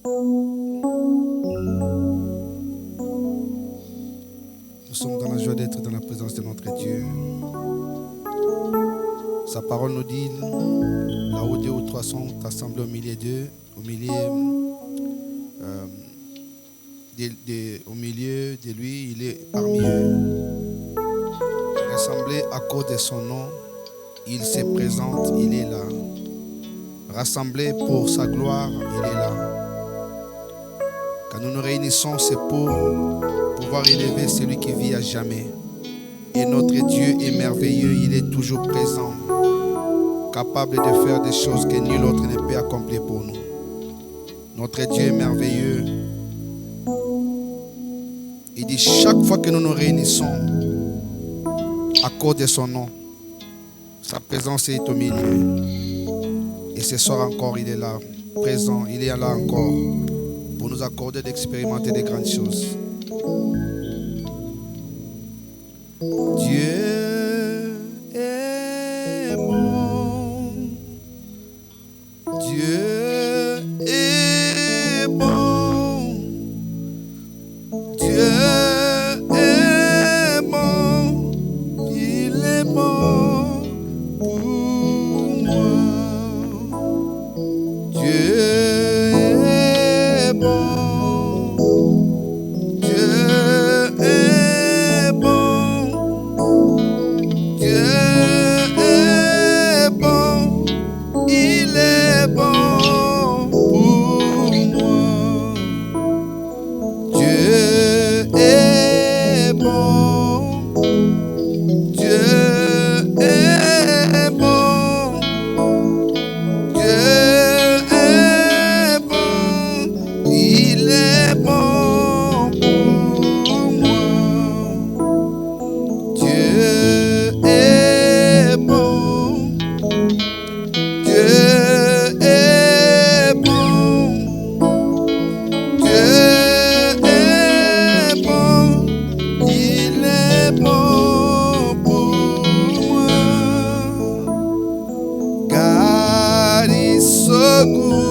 Nous sommes dans la joie d'être dans la présence de notre Dieu. Sa parole nous dit, là où 2 ou 3 sont assemblés au milieu d'eux, au milieu de lui, il est parmi eux. Rassemblés à cause de son nom, il se présente, il est là. Rassemblés pour sa gloire, il est là. Quand nous nous réunissons, c'est pour pouvoir élever celui qui vit à jamais. Et notre Dieu est merveilleux, il est toujours présent, capable de faire des choses que nul autre ne peut accomplir pour nous. Notre Dieu est merveilleux. Il dit chaque fois que nous nous réunissons, à cause de son nom, sa présence est au milieu. Et ce soir encore, il est là, présent, il est là encore, pour nous accorder d'expérimenter des grandes choses. Dieu est bon. Dieu est bon. Dieu est bon. Il est bon pour moi. Dieu est bon. Dieu est bon. Dieu est bon. Il est bon pour moi. Dieu est bon. Dieu est bon. Dieu est bon. Il est bon pour moi. Dieu est bon. Dieu est bon. Dieu est bon. Il est bon pour moi. God is so good.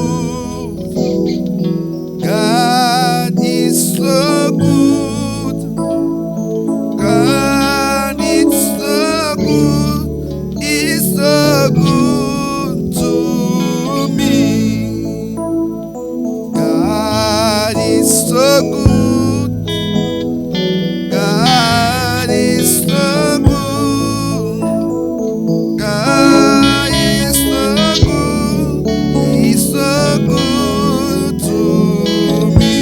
God is so good. God is so good. He's so good to me. God is so good. God is so good. God is so good. He's so good to me.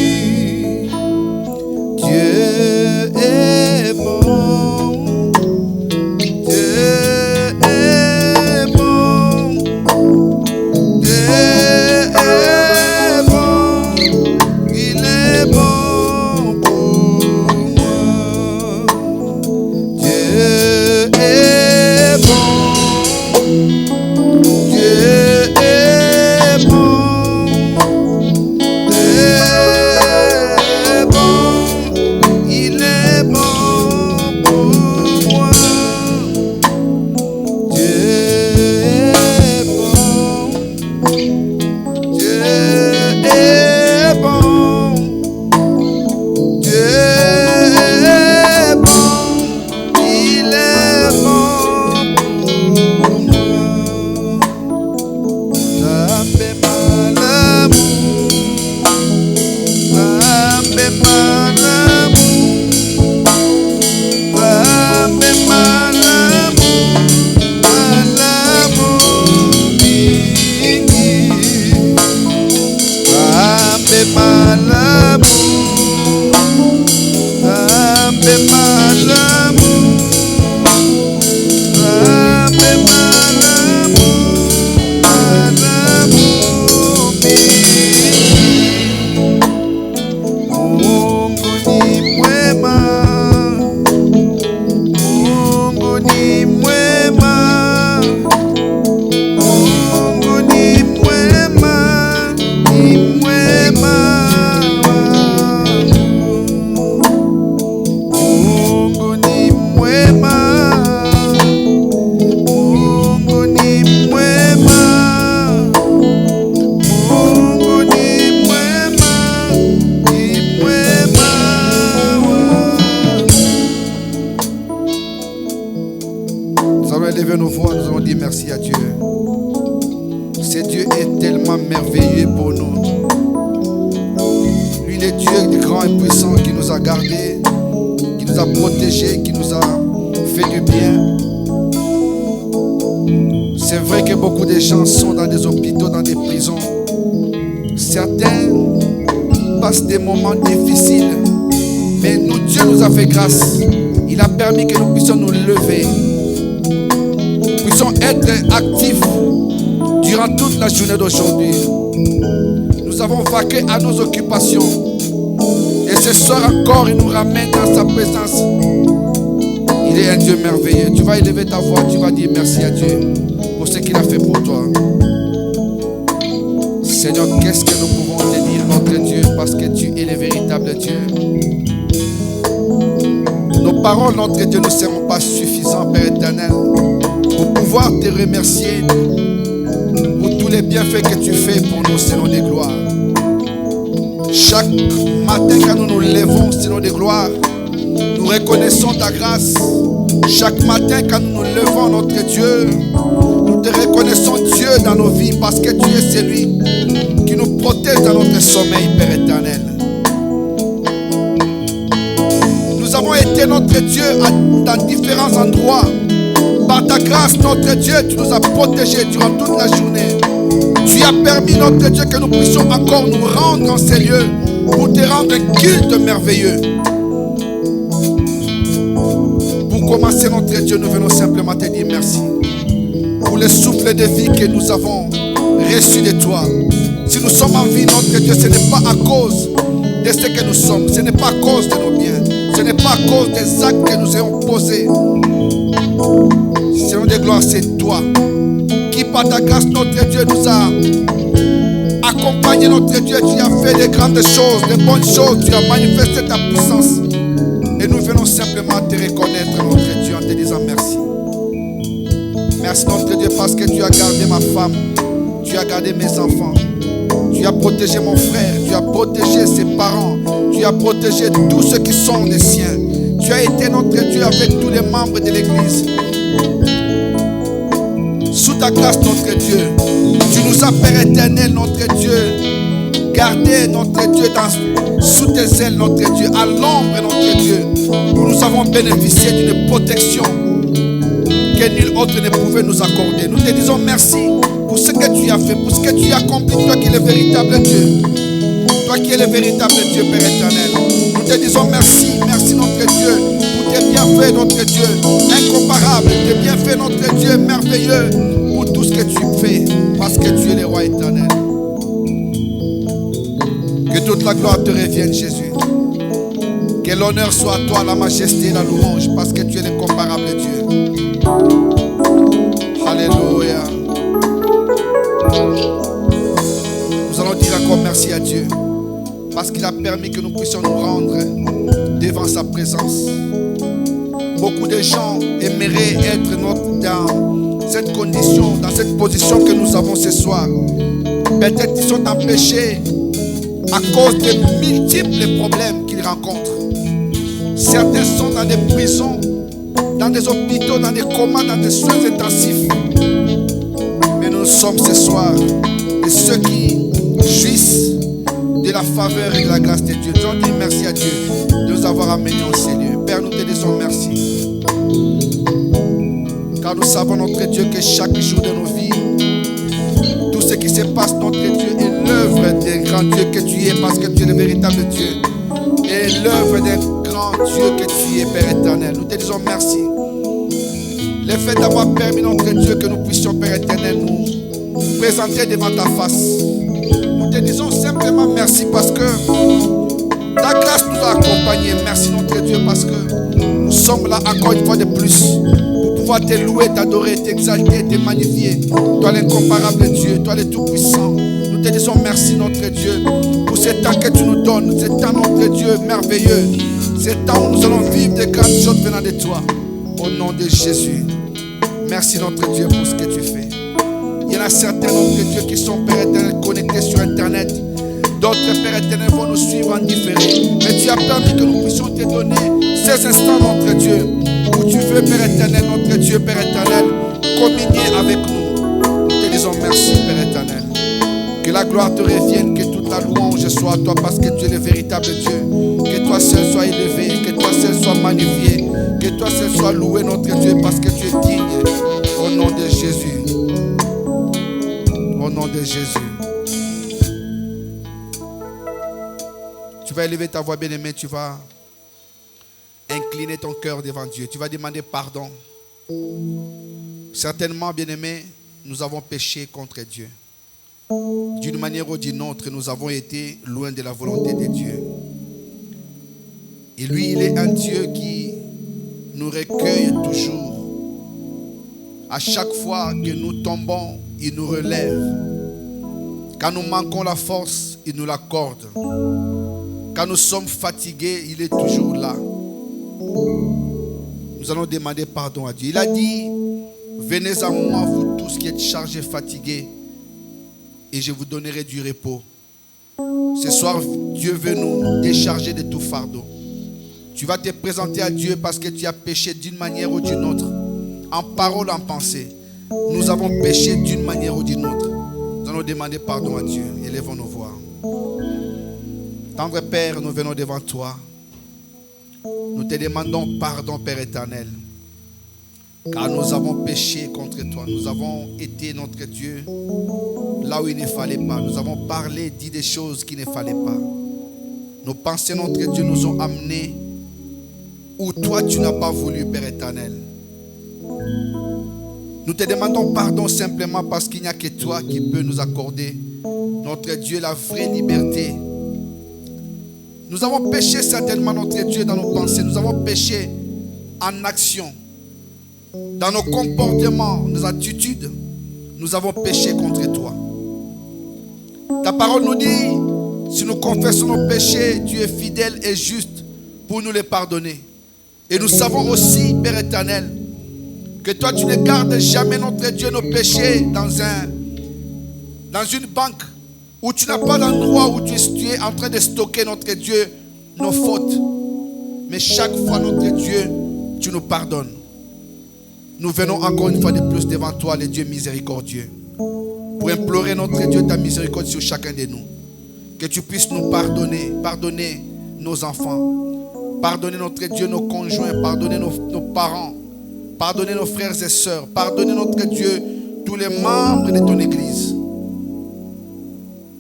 Dieu est bon. Dieu est bon. Dieu est bon. Il est bon gardés, qui nous a protégés, qui nous a fait du bien. C'est vrai que beaucoup de gens sont dans des hôpitaux, dans des prisons. Certains passent des moments difficiles, mais nous, Dieu nous a fait grâce. Il a permis que nous puissions nous lever, puissions être actifs durant toute la journée d'aujourd'hui. Nous avons vaqué à nos occupations. Et ce soir encore, il nous ramène dans sa présence. Il est un Dieu merveilleux. Tu vas élever ta voix, tu vas dire merci à Dieu pour ce qu'il a fait pour toi. Seigneur, qu'est-ce que nous pouvons te dire, notre Dieu, parce que tu es le véritable Dieu. Nos paroles, notre Dieu, ne seront pas suffisantes, Père éternel, pour pouvoir te remercier pour tous les bienfaits que tu fais pour nous, Seigneur de gloire. Chaque matin, quand nous nous levons, Seigneur de gloire, nous reconnaissons ta grâce. Chaque matin, quand nous nous levons, notre Dieu, nous te reconnaissons, Dieu, dans nos vies, parce que tu es celui qui nous protège dans notre sommeil, Père éternel. Nous avons été, notre Dieu, dans différents endroits. Par ta grâce, notre Dieu, tu nous as protégés durant toute la journée. Tu as permis, notre Dieu, que nous puissions encore nous rendre dans ces lieux pour te rendre un culte merveilleux. Pour commencer, notre Dieu, nous venons simplement te dire merci pour le souffle de vie que nous avons reçu de toi. Si nous sommes en vie, notre Dieu, ce n'est pas à cause de ce que nous sommes, ce n'est pas à cause de nos biens, ce n'est pas à cause des actes que nous avons posés. Seigneur de gloire, c'est toi qui, par ta grâce, notre Dieu, nous a accompagnés, notre Dieu. Tu as fait de grandes choses, de bonnes choses, tu as manifesté ta puissance. Et nous venons simplement te reconnaître, notre Dieu, en te disant merci. Merci, notre Dieu, parce que tu as gardé ma femme, tu as gardé mes enfants, tu as protégé mon frère, tu as protégé ses parents, tu as protégé tous ceux qui sont les siens. Tu as été, notre Dieu, avec tous les membres de l'église. Sous ta grâce, notre Dieu, tu nous as, Père éternel, notre Dieu, gardé, notre Dieu, sous tes ailes, notre Dieu, à l'ombre, notre Dieu, où nous avons bénéficié d'une protection que nul autre ne pouvait nous accorder. Nous te disons merci pour ce que tu as fait, pour ce que tu as accompli, toi qui es le véritable Dieu. Toi qui es le véritable Dieu, Père éternel. Nous te disons merci, merci notre Dieu, pour tes bienfaits, notre Dieu, incomparable, tes bienfaits, notre Dieu, merveilleux, pour tout ce que tu fais, parce que tu es le roi éternel. Que toute la gloire te revienne, Jésus. Que l'honneur soit à toi, la majesté et la louange, parce que tu es l'incomparable Dieu. Alléluia. Nous allons dire encore merci à Dieu, parce qu'il a permis que nous puissions nous rendre devant sa présence. Beaucoup de gens aimeraient être dans cette condition, dans cette position que nous avons ce soir. Peut-être qu'ils sont empêchés à cause des multiples problèmes qu'ils rencontrent. Certains sont dans des prisons, dans des hôpitaux, dans des comas, dans des soins intensifs. Mais nous sommes ce soir de ceux qui jouissent de la faveur et de la grâce de Dieu. Nous allons dire merci à Dieu de nous avoir amenés en ces lieux. Père, nous te disons merci. Car nous savons, notre Dieu, que chaque jour de nos vies, tout ce qui se passe, notre Dieu, est l'œuvre d'un grand Dieu que tu es, parce que tu es le véritable Dieu. Et l'œuvre d'un grand Dieu que tu es, Père éternel. Nous te disons merci. Le fait d'avoir permis, notre Dieu, que nous puissions, Père éternel, nous présenter devant ta face. Nous te disons simplement merci parce que ta grâce nous a accompagnés. Merci, notre Dieu, parce que nous sommes là encore une fois de plus pour pouvoir te louer, t'adorer, t'exalter, te magnifier. Toi l'incomparable Dieu, toi le tout-puissant. Nous te disons merci, notre Dieu, pour ce temps que tu nous donnes, ce temps, notre Dieu, merveilleux. Ce temps où nous allons vivre de grandes choses venant de toi. Au nom de Jésus. Merci, notre Dieu, pour ce que tu fais. Il y en a certains, notre Dieu, qui sont, Père éternel, connectés sur Internet. D'autres, Père éternel, vont nous suivre en différé. Mais tu as permis que nous puissions te donner ces instants, notre Dieu, où tu veux, Père éternel, notre Dieu, Père éternel, communier avec nous. Nous te disons merci, Père éternel. Que la gloire te revienne, que toute la louange soit à toi parce que tu es le véritable Dieu. Que toi seul sois élevé, que toi seul sois magnifié, que toi seul sois loué notre Dieu parce que tu es digne. Au nom de Jésus. Au nom de Jésus. Tu vas élever ta voix bien-aimée, tu vas incliner ton cœur devant Dieu. Tu vas demander pardon. Certainement, bien-aimé, nous avons péché contre Dieu. D'une manière ou d'une autre, nous avons été loin de la volonté de Dieu. Et lui, il est un Dieu qui nous recueille toujours. À chaque fois que nous tombons, il nous relève. Quand nous manquons la force, il nous l'accorde. Quand nous sommes fatigués, il est toujours là. Nous allons demander pardon à Dieu. Il a dit, venez à moi, vous tous qui êtes chargés, fatigués, et je vous donnerai du repos. Ce soir, Dieu veut nous décharger de tout fardeau. Tu vas te présenter à Dieu parce que tu as péché d'une manière ou d'une autre. En parole, en pensée. Nous avons péché d'une manière ou d'une autre. Nous allons demander pardon à Dieu. Élevons nos voix. Tendre Père, nous venons devant toi. Nous te demandons pardon, Père éternel. Car nous avons péché contre toi. Nous avons été, notre Dieu, là où il ne fallait pas. Nous avons parlé, dit des choses qu'il ne fallait pas. Nos pensées, notre Dieu, nous ont amenés où toi tu n'as pas voulu, Père éternel. Nous te demandons pardon simplement parce qu'il n'y a que toi qui peux nous accorder, notre Dieu, la vraie liberté. Nous avons péché certainement, notre Dieu, dans nos pensées. Nous avons péché en action, dans nos comportements, nos attitudes. Nous avons péché contre toi. Ta parole nous dit, si nous confessons nos péchés, tu es fidèle et juste pour nous les pardonner. Et nous savons aussi, Père éternel, que toi tu ne gardes jamais, notre Dieu, nos péchés dans une banque où tu n'as pas d'endroit où tu es en train de stocker, notre Dieu, nos fautes. Mais chaque fois, notre Dieu, tu nous pardonnes. Nous venons encore une fois de plus devant toi, le Dieu miséricordieux, pour implorer, notre Dieu, ta miséricorde sur chacun de nous. Que tu puisses nous pardonner, pardonner nos enfants, pardonner, notre Dieu, nos conjoints, pardonner nos parents, pardonner nos frères et sœurs, pardonner, notre Dieu, tous les membres de ton Église.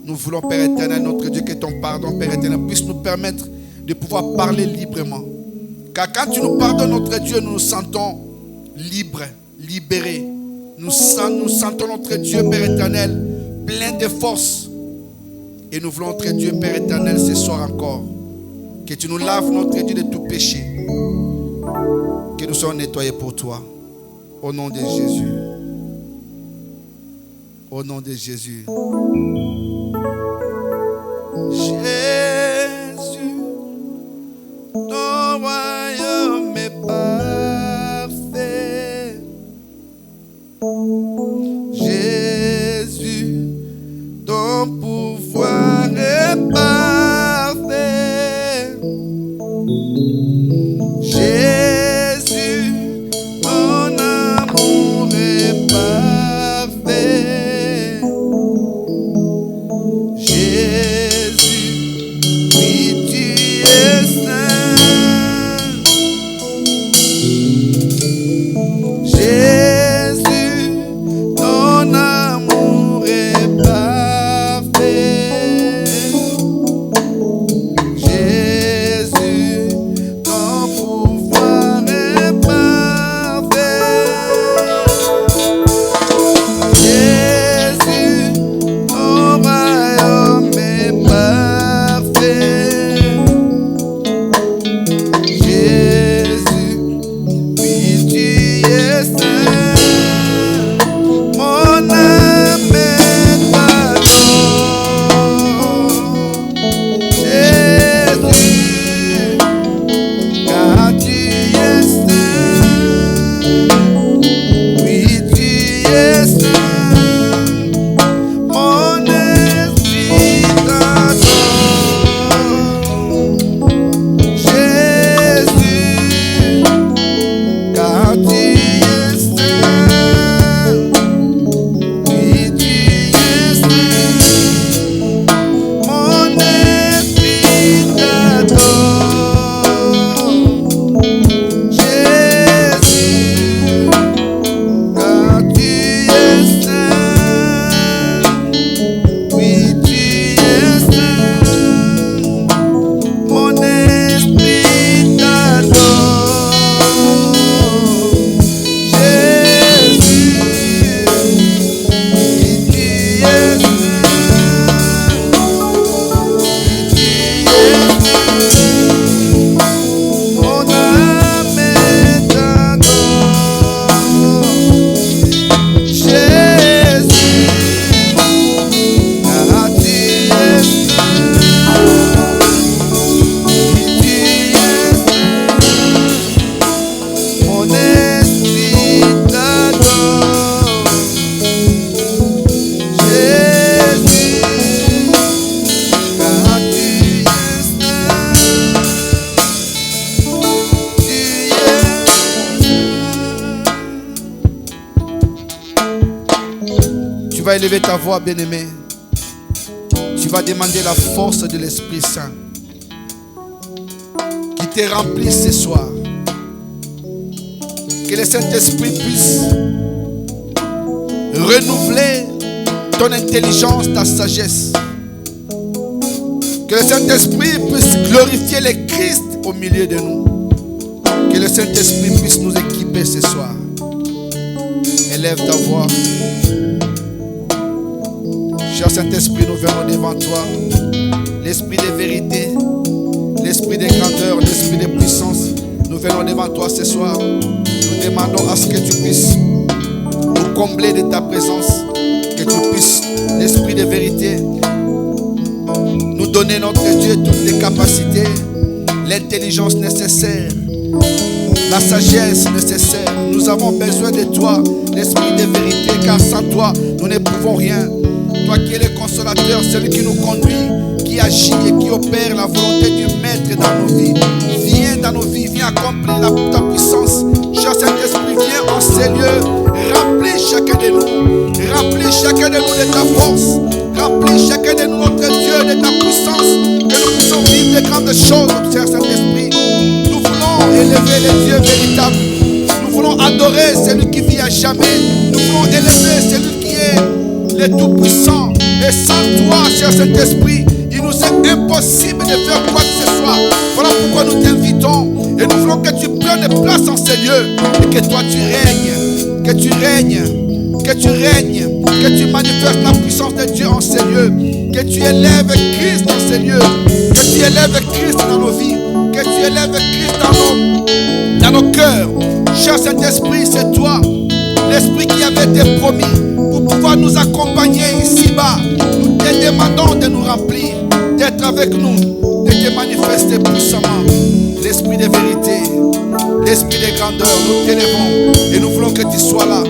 Nous voulons, Père éternel, notre Dieu, que ton pardon, Père éternel, puisse nous permettre de pouvoir parler librement. Car quand tu nous pardonnes, notre Dieu, nous nous sentons libres, libérés. Nous sentons, notre Dieu, Père éternel, plein de force. Et nous voulons, notre Dieu, Père éternel, ce soir encore, que tu nous laves, notre Dieu, de tout péché. Que nous soyons nettoyés pour toi. Au nom de Jésus. Au nom de Jésus. Jésus, ton royaume est parfait. Jésus, ton pouvoir est parfait. Jésus, ton amour est parfait. Jésus, élever ta voix, bien-aimé. Tu vas demander la force de l'Esprit Saint qui te remplisse ce soir. Que le Saint-Esprit puisse renouveler ton intelligence, ta sagesse. Que le Saint-Esprit puisse glorifier le Christ au milieu de nous. Que le Saint-Esprit puisse nous équiper ce soir. Élève ta voix. Cher Saint-Esprit, nous venons devant toi. L'Esprit de vérité, l'Esprit de grandeur, l'Esprit de puissance. Nous venons devant toi ce soir. Nous demandons à ce que tu puisses nous combler de ta présence. Que tu puisses, l'Esprit de vérité, nous donner, notre Dieu, toutes les capacités, l'intelligence nécessaire, la sagesse nécessaire. Nous avons besoin de toi, l'Esprit de vérité, car sans toi, nous ne pouvons rien. Toi qui es le consolateur, celui qui nous conduit, qui agit et qui opère la volonté du Maître dans nos vies. Viens dans nos vies, viens accomplir ta puissance. Cher Saint-Esprit, viens en ces lieux, remplis chacun de nous. Remplis chacun de nous de ta force. Remplis chacun de nous, notre Dieu, de ta puissance. Que nous puissions vivre de grandes choses, cher Saint-Esprit. Nous voulons élever le Dieu véritable. Nous voulons adorer celui qui vit à jamais. Nous voulons élever celui qui est le Tout-Puissant. Et sans toi, cher Saint-Esprit, il nous est impossible de faire quoi que ce soit. Voilà pourquoi nous t'invitons. Et nous voulons que tu prennes place en ces lieux. Et que toi tu règnes. Que tu règnes. Que tu règnes. Que tu manifestes la puissance de Dieu en ces lieux. Que tu élèves Christ dans ces lieux. Que tu élèves Christ dans nos vies. Que tu élèves Christ dans nos cœurs. Cher Saint-Esprit, c'est toi, l'Esprit qui avait été promis pour pouvoir nous accompagner ici-bas. Nous te demandons de nous remplir, d'être avec nous, de te manifester puissamment. L'Esprit de vérité, l'Esprit de grandeur, nous t'élevons et nous voulons que tu sois là.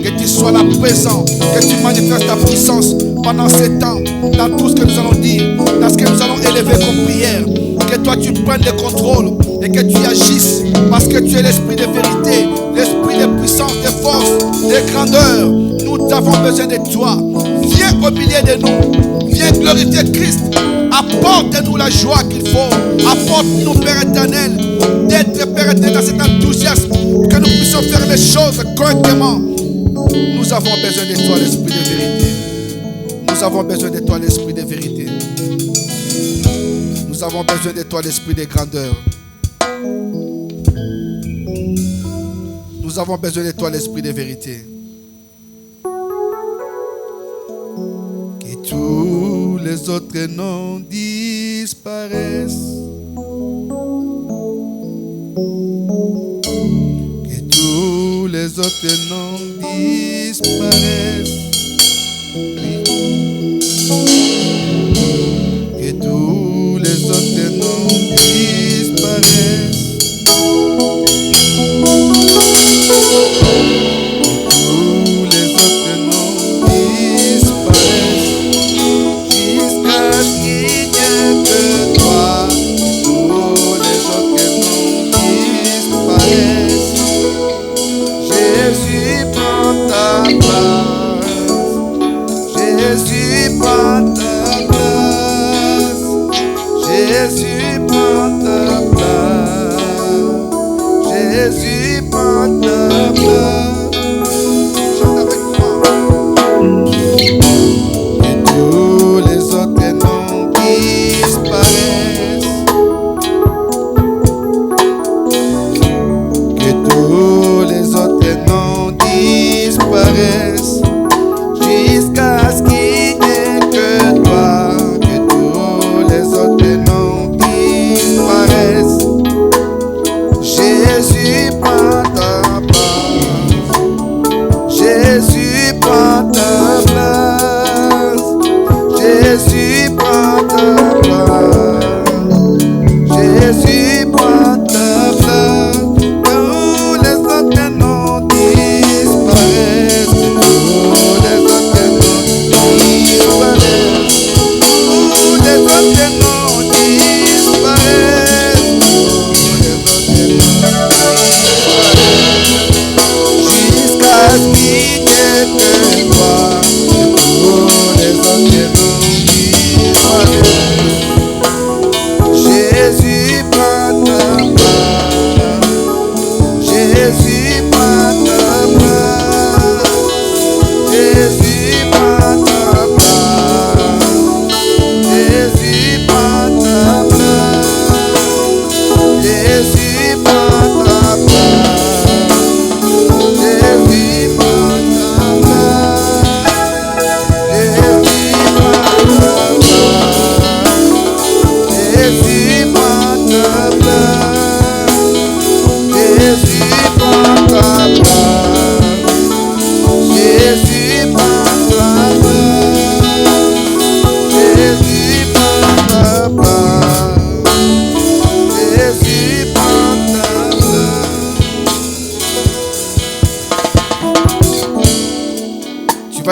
Que tu sois là présent, que tu manifestes ta puissance pendant ces temps, dans tout ce que nous allons dire, dans ce que nous allons élever comme prière. Que toi tu prennes le contrôle et que tu agisses parce que tu es l'Esprit de vérité, l'Esprit de puissance, de force, de grandeur. Nous avons besoin de toi. Viens au milieu de nous, viens glorifier Christ. Apporte-nous la joie qu'il faut. Apporte-nous, Père éternel, d'être, Père éternel, dans cet enthousiasme, que nous puissions faire les choses correctement. Nous avons besoin de toi, l'Esprit de vérité. Nous avons besoin de toi, l'Esprit de vérité. Nous avons besoin de toi, l'Esprit de grandeur. Nous avons besoin de toi, l'Esprit de vérité. Que tous les autres noms disparaissent. Que tous les autres noms disparaissent. Que tous les autres noms disparaissent. Tous les autres noms disparaissent. Jusqu'à ce qu'il n'y ait que toi. Tous les autres noms disparaissent. Jésus prend ta place. Jésus prend ta place. Jésus prend ta place. Jésus prend ta place. Chante avec moi. Que tous les autres noms disparaissent. Que tous les autres noms disparaissent. Jusqu'à ce qu'il n'y ait que toi. Que tous les autres noms disparaissent.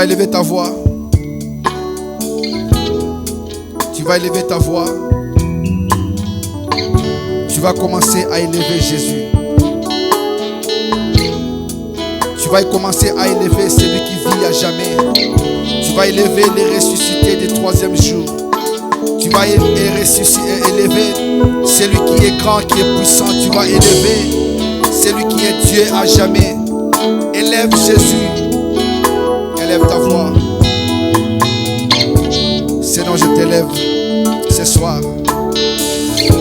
vas élever ta voix. Tu vas élever ta voix. Tu vas commencer à élever Jésus. Tu vas commencer à élever celui qui vit à jamais. Tu vas élever les ressuscités du troisième jour. Tu vas élever celui qui est grand, qui est puissant. Tu vas élever celui qui est Dieu à jamais. Élève Jésus. Élève ta voix. Seigneur, je t'élève ce soir.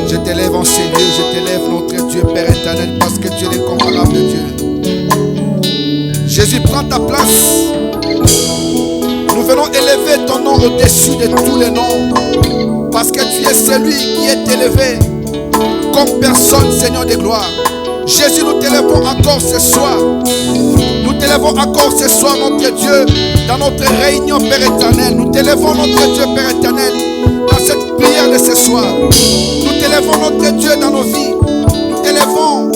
Je t'élève en ces lieux. Je t'élève notre Dieu Père éternel, parce que tu es l'incomparable Dieu. Jésus, prends ta place. Nous venons élever ton nom au-dessus de tous les noms, parce que tu es celui qui est élevé comme personne, Seigneur de gloire. Jésus, nous t'élèvons encore ce soir. Nous t'élèvons encore ce soir, notre Dieu, dans notre réunion, Père éternel. Nous t'élèvons, notre Dieu, Père éternel, dans cette prière de ce soir. Nous t'élèvons, notre Dieu, dans nos vies. Nous t'élèvons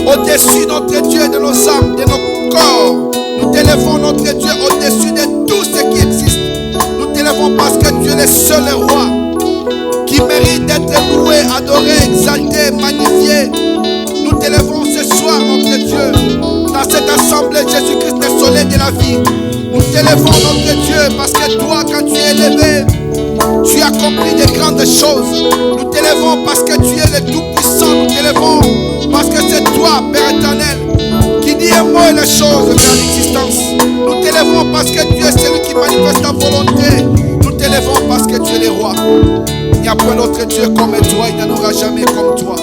au-dessus, notre Dieu, de nos âmes, de nos corps. Nous t'élèvons, notre Dieu, au-dessus de tout ce qui existe. Nous t'élèvons parce que tu es le seul roi qui mérite d'être loué, adoré, exalté, magnifié. Nous t'élèvons ce soir, notre Dieu, dans cette assemblée, Jésus-Christ, le soleil de la vie. Nous t'élèvons, notre Dieu, parce que toi, quand tu es élevé, tu accomplis de grandes choses. Nous t'élèvons parce que tu es le Tout-Puissant. Nous t'élèvons parce que c'est toi, Père éternel, qui dit un mot et les choses vers l'existence. Nous t'élèvons parce que tu es celui qui manifeste ta volonté. Nous t'élèvons parce que tu es le roi. Il n'y a pas d'autre Dieu comme toi, il n'y en aura jamais comme toi.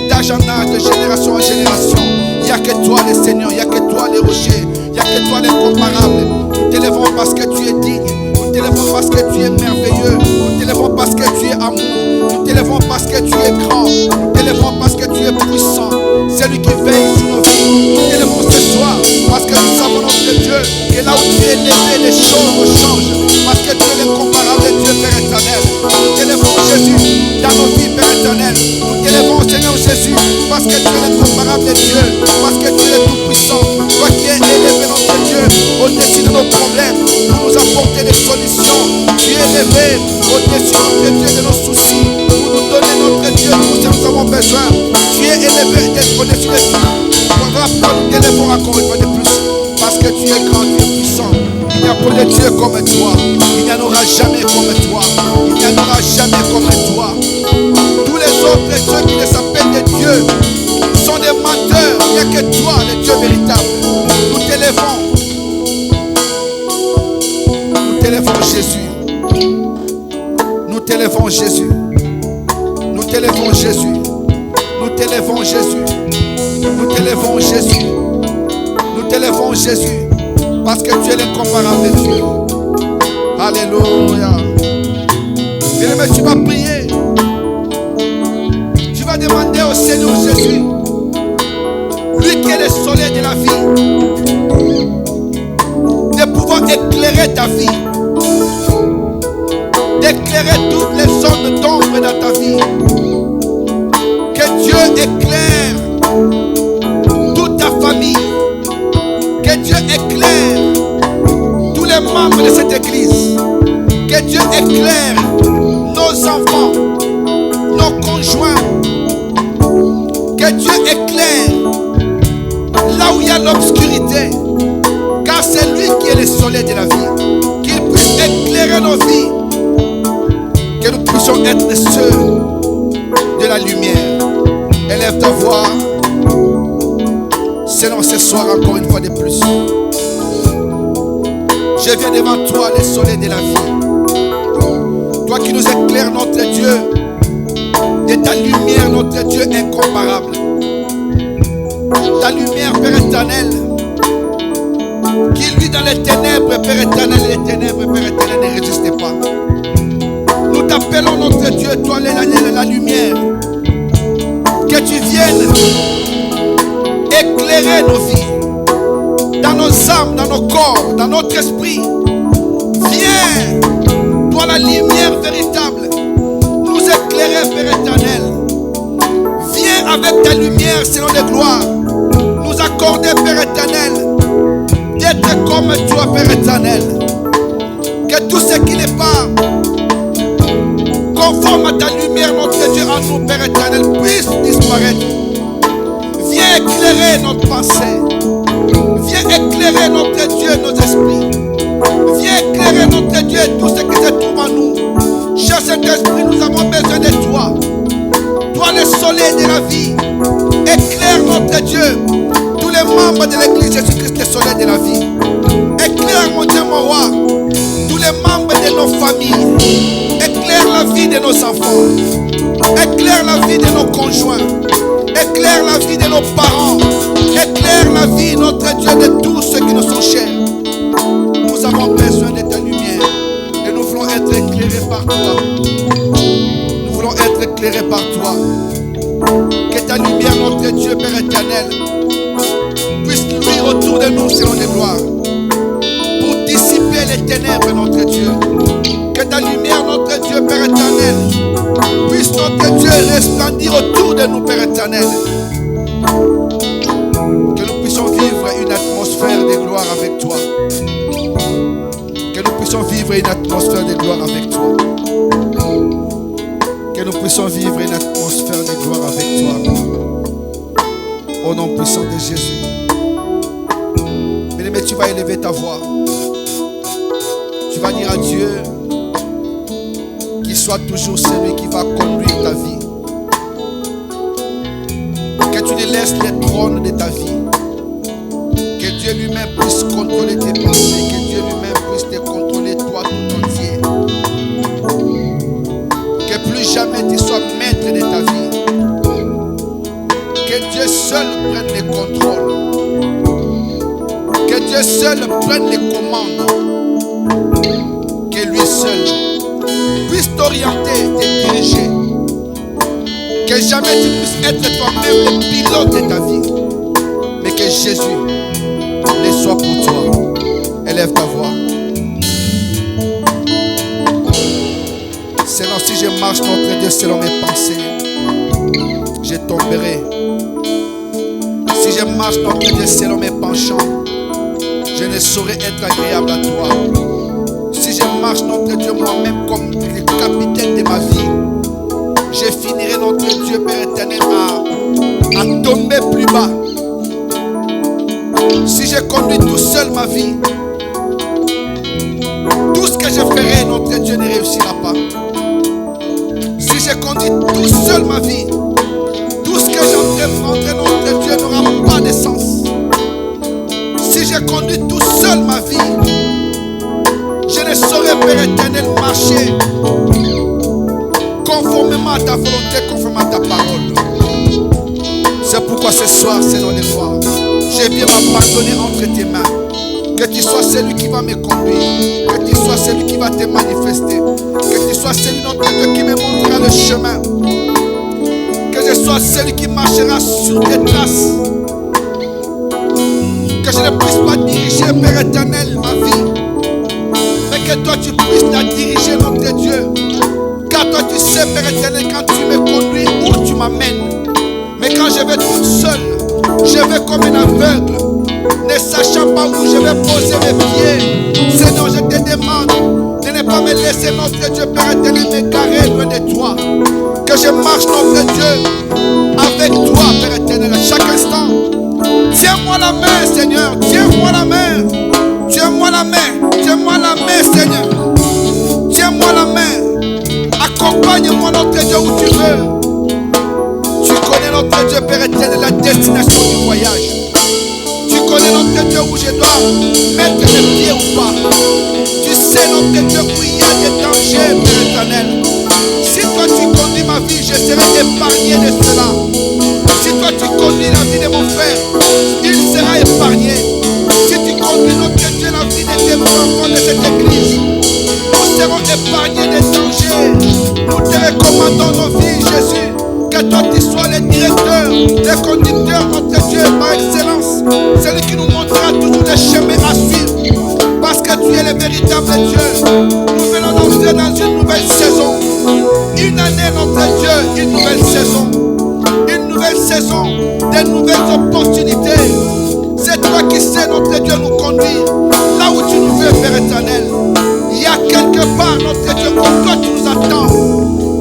D'âge en âge, de génération en génération, il n'y a que toi le Seigneur, il n'y a que toi les rochers, il n'y a que toi l'incomparable. Nous t'élèvons parce que tu es digne, nous t'élèvons parce que tu es merveilleux, nous t'élèvons parce que tu es amour, nous t'élèvons parce que tu es grand, nous t'élèvons parce que tu es puissant, celui qui veille sur nos vies. Nous t'élèvons ce soir parce que nous savons, notre Dieu, que là où tu es élevé, les choses changent, parce que tu es l'incomparable Dieu, Père éternel. Nous t'élèvons Jésus dans nos vies, Père éternel. Nous t'élèvons, Seigneur Jésus, parce que tu es l'incomparable Dieu, parce que tu es le tout-puissant, toi qui es élevé, notre Dieu, au-dessus de nos problèmes, pour nous apporter des solutions. Tu es élevé au-dessus, notre Dieu, de nos soucis, pour nous donner, notre Dieu, tout ce que nous avons besoin. Tu es élevé au-dessus de tout. Voilà pourquoi nous t'élèvons encore une fois de plus, parce que tu es grand, tu es puissant. Il n'y a pas de Dieu comme toi. Il n'y en aura jamais comme toi. Il n'y en aura jamais comme toi. Tous les autres dieux qui ne s'appellent des dieux sont des menteurs. Il n'y a que toi, le Dieu véritable. Nous t'élèvons. Nous t'élèvons Jésus. Nous t'élèvons Jésus. Nous t'élèvons Jésus. Nous t'élèvons Jésus. Nous t'élèvons Jésus. Nous t'élèvons Jésus. Parce que tu es l'incomparable Dieu. Alléluia. Bien-aimé, tu vas prier. Tu vas demander au Seigneur Jésus, lui qui est le soleil de la vie, de pouvoir éclairer ta vie, d'éclairer toutes les zones d'ombre dans ta vie. Que Dieu éclaire toute ta famille. Que Dieu éclaire tous les membres de cette église. Que Dieu éclaire nos enfants, nos conjoints. Que Dieu éclaire là où il y a l'obscurité. Car c'est lui qui est le soleil de la vie. Qu'il puisse éclairer nos vies. Que nous puissions être ceux de la lumière. Élève ta voix. Seigneur, ce soir encore une fois de plus, je viens devant toi, le soleil de la vie. Toi qui nous éclaires, notre Dieu, de ta lumière, notre Dieu incomparable. Ta lumière, Père éternel, qui lui dans les ténèbres, Père éternel, les ténèbres, Père éternel, ne résistez pas. Nous t'appelons, notre Dieu, toi la lumière, que tu viennes éclairer nos vies, dans nos âmes, dans nos corps, dans notre esprit. Viens, toi la lumière véritable, nous éclairer, Père éternel. Viens avec ta lumière, Seigneur de gloire, nous accorder, Père éternel, d'être être comme toi, Père éternel. Que tout ce qui n'est pas conforme à ta lumière, notre Dieu, en nous, Père éternel, puisse disparaître. Viens éclairer notre pensée. Viens éclairer notre Dieu, nos esprits. Viens éclairer notre Dieu, tout ce qui se trouve en nous. Cher Saint-Esprit, nous avons besoin de toi. Toi, le soleil de la vie. Éclaire notre Dieu. Tous les membres de l'église Jésus-Christ, le soleil de la vie. Éclaire, mon Dieu, mon roi. Tous les membres de nos familles. Éclaire la vie de nos enfants. Éclaire la vie de nos conjoints. Éclaire la vie de nos parents. Éclaire la vie, notre Dieu, de tous ceux qui nous sont chers. Nous avons besoin de ta lumière. Et nous voulons être éclairés par toi. Nous voulons être éclairés par toi. Que ta lumière, notre Dieu, Père éternel, puisse luire autour de nous selon les gloires. Pour dissiper les ténèbres, notre Dieu. Que ta lumière, notre Dieu, Père éternel, puisse, notre Dieu, resplendir autour de nous, Père éternel. Que nous puissions vivre une atmosphère de gloire avec toi. Que nous puissions vivre une atmosphère de gloire avec toi. Que nous puissions vivre une atmosphère de gloire avec toi. Au nom puissant de Jésus. Bien-aimé, tu vas élever ta voix. Tu vas dire à Dieu qu'il soit toujours celui qui va conduire ta vie. Que tu ne laisses les trônes de ta vie. Que Dieu lui-même puisse contrôler tes pensées. Que Dieu lui-même puisse te contrôler toi tout entier. Que plus jamais tu sois maître de ta vie. Que Dieu seul prenne le contrôle. Que Dieu seul prenne les commandes. Que lui seul puisse t'orienter, te diriger. Que jamais tu puisses être toi-même le pilote de ta vie. Mais que Jésus le soit pour toi. Élève ta voix. Seigneur, si je marche, notre Dieu, selon mes pensées, je tomberai. Si je marche, notre Dieu, selon mes penchants, je ne saurais être agréable à toi. Si je marche, notre Dieu, moi-même comme le capitaine de ma vie, je finirai, notre Dieu, Père éternel, à tomber plus bas. Si je conduis tout seul ma vie, tout ce que je ferai, notre Dieu, ne réussira pas. Si je conduis tout seul ma vie, tout ce que j'entreprendrai, notre Dieu, n'aura pas de sens. Si je conduis tout seul ma vie, je ne saurais, Père éternel, marcher conformément à ta volonté, conformément à ta parole. C'est pourquoi ce soir, Seigneur de gloire, je viens m'abandonner entre tes mains. Que tu sois celui qui va me conduire. Que tu sois celui qui va te manifester. Que tu sois celui, notre Dieu, qui me montrera le chemin. Que je sois celui qui marchera sur tes traces. Que je ne puisse pas diriger, Père éternel, ma vie. Mais que toi tu puisses la diriger, notre Dieu. Car toi tu sais, Père éternel, quand tu me conduis, où tu m'amènes. Mais quand je vais toute seule, je vais comme un aveugle, ne sachant pas où je vais poser mes pieds. Seigneur, je te demande de ne pas me laisser, notre Dieu, Père éternel, m'égarer loin de toi. Que je marche, notre Dieu, avec toi, Père éternel, à chaque instant. Tiens-moi la main, Seigneur, tiens-moi la main. Tiens-moi la main, tiens-moi la main, Seigneur. Tiens-moi la main. Accompagne-moi, notre Dieu, où tu veux. Tu connais, notre Dieu, Père éternel, la destination du voyage. Tu connais, notre Dieu, où je dois mettre les pieds ou pas. Tu sais, notre Dieu, où il y a des dangers, Père éternel. Si toi tu conduis ma vie, je serai épargné de cela. Si toi tu conduis la vie de mon frère, il sera épargné. Si tu conduis, notre Dieu, la vie de tes enfants de cette église, nous serons épargnés des dangers. Nous te recommandons nos vies, Jésus. Que toi tu sois le directeur, le conducteur, notre Dieu, par excellence. Celui qui nous montrera toujours les chemins à suivre. Parce que tu es le véritable Dieu. Nous venons d'entrer dans une nouvelle saison. Une année, notre Dieu, une nouvelle saison. Une nouvelle saison, de nouvelles opportunités. c'est toi qui sais, notre Dieu, nous conduire là où tu nous veux, Père éternel. Il y a quelque part, notre Dieu, où toi tu nous attends.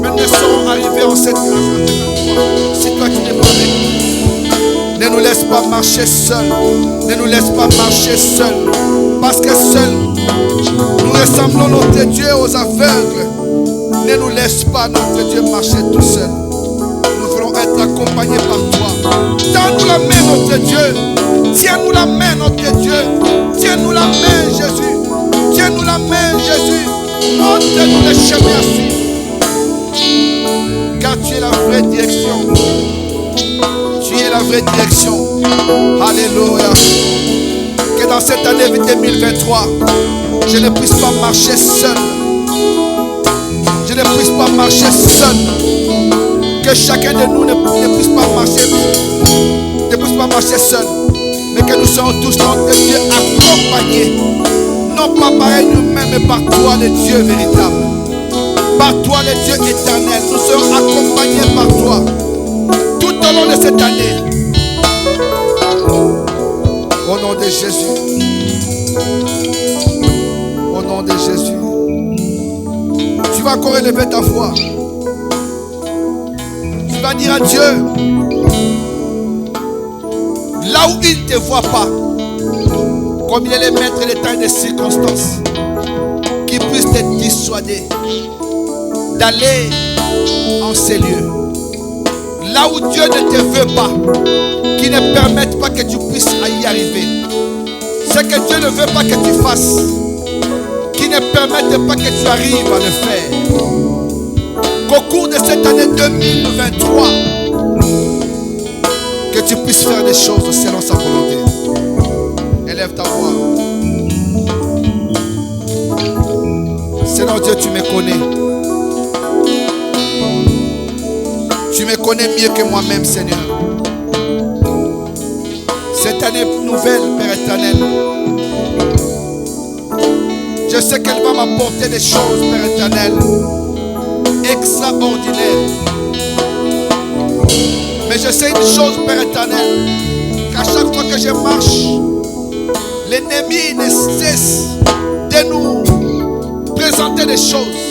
Mais nous serons arrivés en cette place. C'est toi qui n'es pas avec nous. Ne nous laisse pas marcher seuls. Ne nous laisse pas marcher seuls. Parce que seuls, nous ressemblons, notre Dieu, aux aveugles. Ne nous laisse pas, notre Dieu, marcher tout seul. Nous voulons être accompagnés par toi. Tends-nous la main, notre Dieu. Tiens-nous la main, notre Dieu. Tiens-nous la main, Jésus. Tiens-nous la main, Jésus. Montre-nous les chemins à suivre. Car tu es la vraie direction. Tu es la vraie direction. Alléluia. Que dans cette année 2023, je ne puisse pas marcher seul. Je ne puisse pas marcher seul. Que chacun de nous ne puisse pas marcher seul. Mais que nous soyons tous, notre Dieu, accompagnés. Non pas par nous-mêmes, mais par toi, le Dieu véritable. Par toi, le Dieu éternel. Nous serons accompagnés par toi. Tout au long de cette année. Au nom de Jésus. Au nom de Jésus. Tu vas encore élever ta voix. Tu vas dire à Dieu, là où il ne te voit pas, comme il est le maître des temps et des circonstances, qui puisse te dissuader d'aller en ces lieux. Là où Dieu ne te veut pas, qui ne permette pas que tu puisses y arriver. Ce que Dieu ne veut pas que tu fasses, qui ne permette pas que tu arrives à le faire. Qu'au cours de cette année 2023, que tu puisses faire des choses selon sa volonté. Élève ta voix. Seigneur Dieu, tu me connais. Tu me connais mieux que moi-même, Seigneur. Cette année nouvelle, Père éternel, je sais qu'elle va m'apporter des choses, Père éternel, extraordinaires. Mais je sais une chose, Père éternel, qu'à chaque fois que je marche, l'ennemi ne cesse de nous présenter des choses,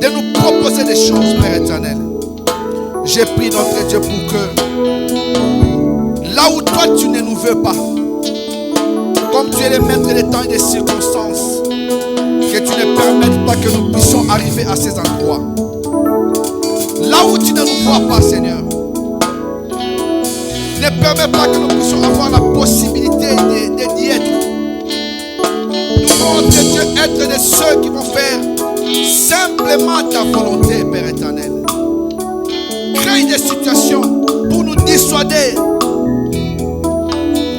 de nous proposer des choses, Père éternel. J'ai pris notre Dieu pour que là où toi tu ne nous veux pas, comme tu es le maître des temps et des circonstances, que tu ne permettes pas que nous puissions arriver à ces endroits. Là où tu ne nous vois pas, Seigneur, ne permets pas que nous puissions avoir la possibilité d'y être. Nous voulons, Dieu, être de ceux qui vont faire simplement ta volonté, Père éternel. Crée des situations pour nous dissuader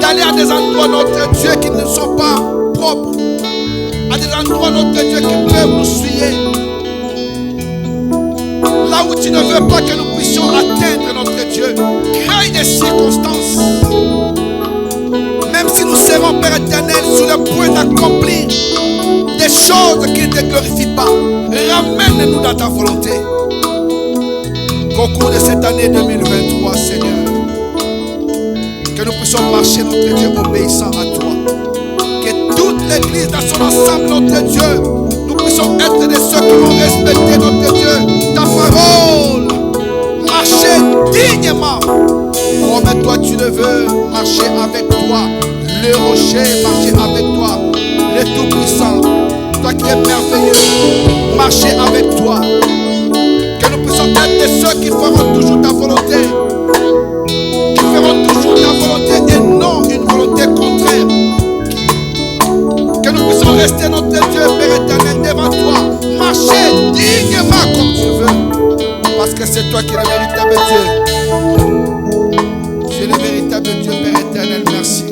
d'aller à des endroits, notre Dieu, qui ne sont pas propres, à des endroits, notre Dieu, qui peuvent nous suyer. Là où tu ne veux pas que nous puissions atteindre notre Dieu, crée des circonstances. Même si nous serons, Père éternel, sur le point d'accomplir des choses qui ne te glorifient pas, ramène-nous dans ta volonté. Qu'au cours de cette année 2023, Seigneur, que nous puissions marcher, notre Dieu, obéissant à toi. Que toute l'église dans son ensemble, notre Dieu, nous puissions être de ceux qui vont respecter, notre Dieu, ta parole. Marcher dignement, comme toi tu le veux. Marcher avec toi, le rocher, marcher avec toi, le Tout-Puissant. Toi qui es merveilleux, marcher avec toi. Que nous puissions être de ceux qui feront toujours ta volonté. Qui feront toujours ta volonté et non une volonté contraire. Que nous puissions rester, notre Dieu, Père éternel, devant toi. Marcher dignement comme tu veux. Parce que c'est toi qui es le véritable Dieu. Tu es le véritable Dieu, Père éternel. Merci.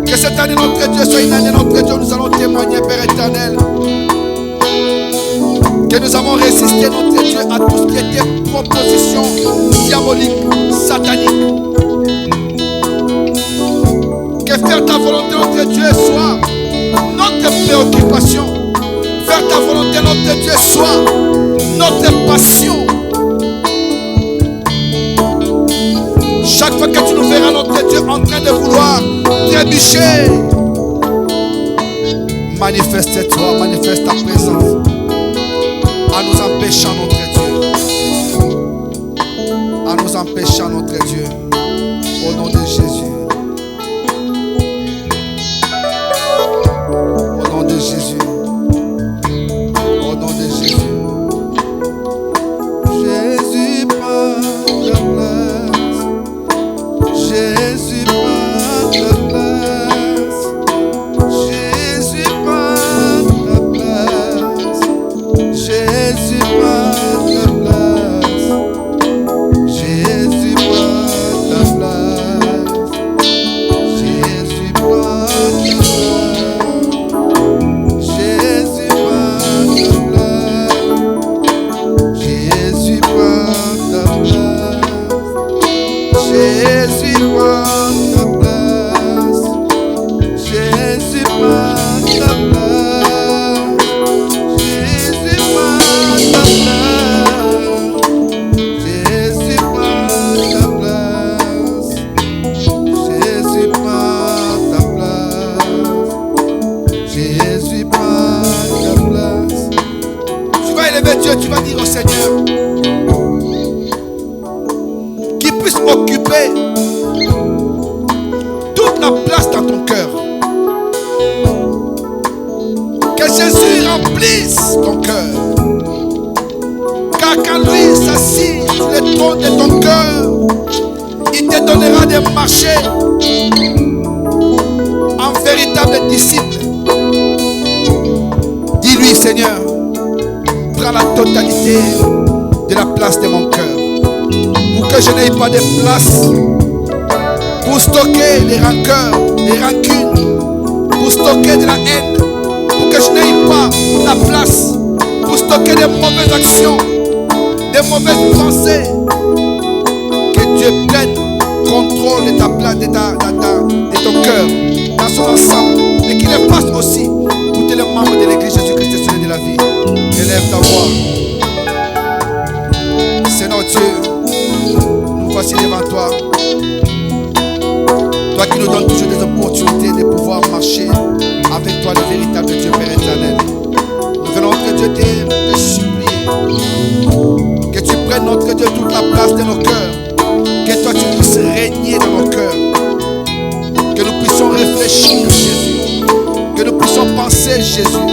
Que cette année, notre Dieu, soit une année, notre Dieu, nous allons témoigner, Père éternel. Que nous avons résisté, notre Dieu, à tout ce qui était proposition diabolique, satanique. Que faire ta volonté, notre Dieu, soit notre préoccupation. Faire ta volonté, notre Dieu, soit notre passion. Chaque fois que tu nous verras trébuché. Manifeste-toi, manifeste ta présence en nous empêchant, notre Dieu. En nous empêchant, notre Dieu. Au nom de Jésus. Au nom de Jésus. Au nom de Jésus. Jésus prend ta place. Jésus prend ta place. Jésus prend ta place. Jésus prend ta place. Jésus prend ta place. Jésus prend ta place. Jésus prend ta place. Jésus prend ta place. Jésus prend ta place. Jésus prend ta place. Jésus prend ta place. Jésus prend ta place. Jésus prend ta place. Jésus prend ta place. Tu vas élever Dieu, tu vas dire au Seigneur qu'il puisse occuper toute la place dans ton cœur. Que Jésus remplisse ton cœur. Car quand lui s'assied sur le trône de ton cœur, il te donnera de marcher en véritable disciple. Dis-lui, Seigneur, prends la totalité de la place de mon cœur. Pour que je n'aie pas de place pour stocker les rancœurs, les rancunes, pour stocker de la haine, pour que je n'aie pas la place pour stocker des mauvaises actions, des mauvaises pensées. Que Dieu prenne contrôle de ta place, de ton cœur, dans son ensemble, et qu'il le fasse aussi pour tous les membres de l'église Jésus-Christ et Soleil de la vie. Élève ta voix. Seigneur Dieu, nous voici devant toi. Toi qui nous donnes toujours des opportunités de pouvoir marcher avec toi, le véritable Dieu Père éternel. Nous venons, notre Dieu, te supplier que tu prennes, notre Dieu, toute la place de nos cœurs. Que toi tu puisses régner dans nos cœurs. Que nous puissions réfléchir Jésus. Que nous puissions penser Jésus.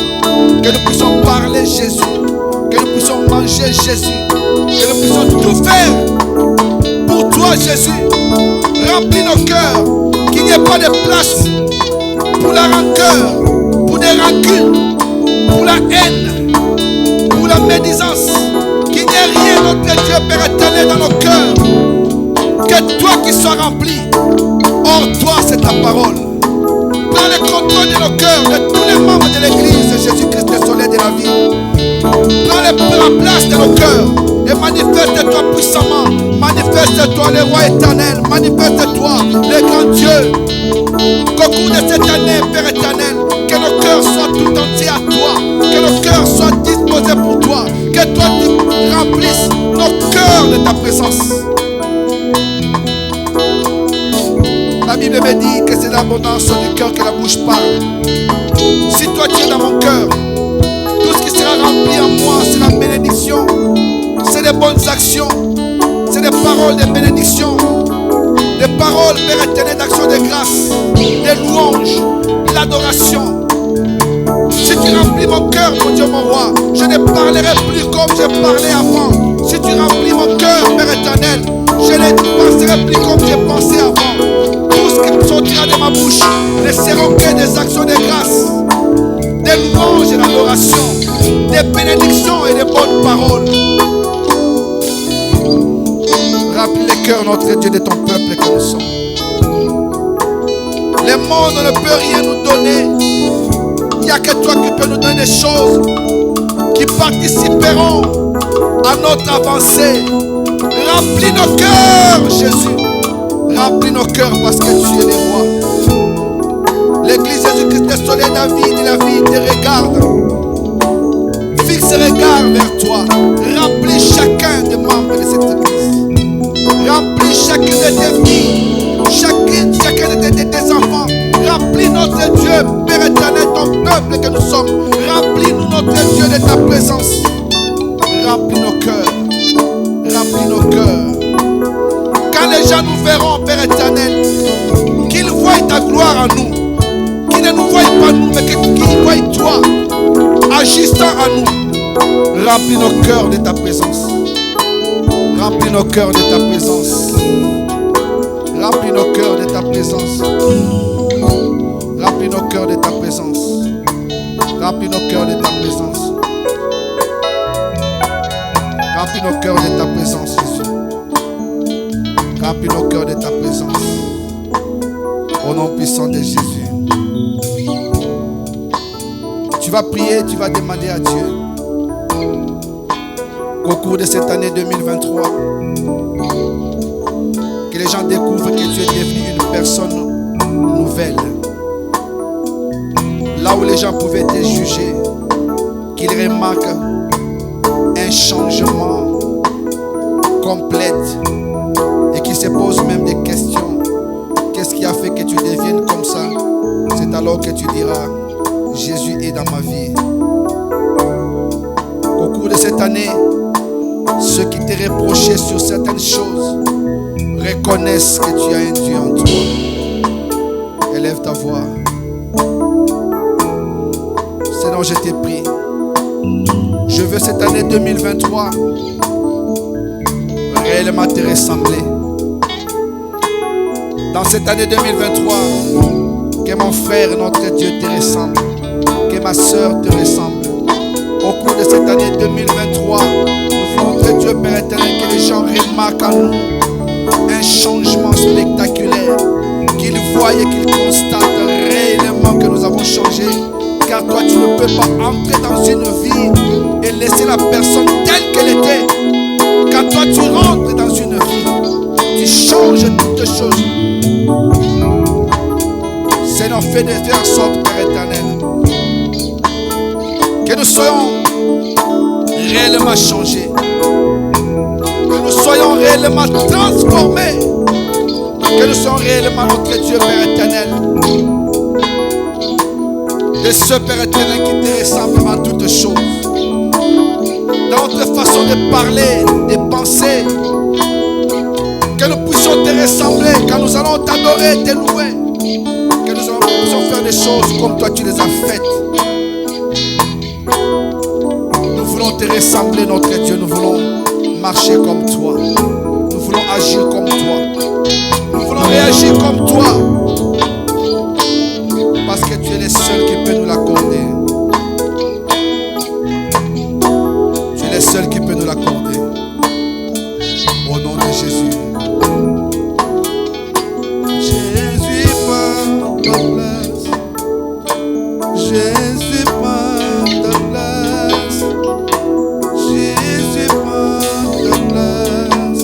Que nous puissions parler Jésus. Que nous puissions manger Jésus. Que nous puissions tout faire pour toi Jésus. Remplis nos cœurs. Qu'il n'y ait pas de place pour la rancœur, pour des rancunes, pour la haine, pour la médisance. Qu'il n'y ait rien, notre Dieu Père éternel, dans nos cœurs. Que toi qui sois rempli. Or toi c'est ta parole. Prends le contrôle de nos cœurs, de tous les membres de l'église Jésus-Christ, le soleil de la vie. Prends la place de nos cœurs et manifeste-toi puissamment. Manifeste-toi le roi éternel. Manifeste-toi le grand Dieu. Qu'au cours de cette année, Père éternel, que nos cœurs soient tout entiers à toi. Que nos cœurs soient disposés pour toi. Que toi tu remplisses nos cœurs de ta présence. La Bible me dit que c'est l'abondance du cœur que la bouche parle. Si toi tu es dans mon cœur, tout ce qui sera rempli en moi, c'est la bénédiction. C'est des bonnes actions. C'est des paroles de bénédiction. Des paroles, Père éternel, d'action de grâce. Des louanges, l'adoration. Si tu remplis mon cœur, mon Dieu, mon roi, je ne parlerai plus comme je parlais avant. Si tu remplis mon cœur, Père éternel, je ne penserai plus comme j'ai pensé avant. Tout ce qui sortira de ma bouche ne seront que des actions de grâce, des louanges et d'adoration, des bénédictions et des bonnes paroles. Remplis le cœur, notre Dieu, de ton peuple que nous sommes. Le monde ne peut rien nous donner. Il n'y a que toi qui peux nous donner des choses qui participeront à notre avancée. Remplis nos cœurs, Jésus. Remplis nos cœurs parce que tu es le roi. L'église Jésus-Christ, le soleil de la vie te regarde. Fixe le regard vers toi. Remplis chacun des membres de cette église. Remplis chacune de tes filles. Chacun de tes enfants. présence remplit nos cœurs. Remplis nos cœurs. Quand les gens nous verront, Père éternel, qu'ils voient ta gloire en nous, qu'ils ne nous voient pas nous, mais qu'ils voient toi agissant en nous. Remplis nos cœurs de ta présence. Remplis nos cœurs de ta présence. Remplis nos cœurs de ta présence. Remplis nos cœurs de ta présence. Remplis nos cœurs de ta présence. Remplis nos cœurs de ta présence, Jésus. Remplis nos cœurs de ta présence. Au nom puissant de Jésus. Tu vas prier, tu vas demander à Dieu qu'au cours de cette année 2023, que les gens découvrent que tu es devenu une personne nouvelle. Là où les gens pouvaient te juger, qu'ils remarquent un changement complet et qu'ils se posent même des questions. Qu'est-ce qui a fait que tu deviennes comme ça? C'est alors que tu diras, Jésus est dans ma vie. Au cours de cette année, ceux qui te reprochaient sur certaines choses reconnaissent que tu as un Dieu en toi. Élève ta voix. Seigneur, je te prie. Je veux cette année 2023 réellement te ressembler. Dans cette année 2023, que mon frère, notre Dieu, te ressemble. Que ma soeur te ressemble. Au cours de cette année 2023, nous voulons, notre Dieu, Père éternel, que les gens remarquent en nous un changement spectaculaire. Qu'ils voient et qu'ils constatent réellement que nous avons changé. Car toi, tu ne peux pas entrer dans une vie et laisser la personne telle qu'elle était. Quand toi, tu rentres dans une vie, tu changes toutes choses. Seigneur, fais en sorte, Père éternel, que nous soyons réellement changés, que nous soyons réellement transformés, que nous soyons réellement notre Dieu, Père éternel, de ce Père éternel qui te ressemble en toutes choses, dans notre façon de parler, de penser, que nous puissions te ressembler quand nous allons t'adorer, te louer, que nous puissions faire des choses comme toi tu les as faites. Nous voulons te ressembler, notre Dieu, nous voulons marcher comme toi, nous voulons agir comme toi, nous voulons réagir comme toi, parce que tu es le seul qui peut nous l'accorder. Tu es le seul qui peut nous l'accorder. Au nom de Jésus. Jésus prend ta place. Jésus prend ta place. Jésus prend ta place.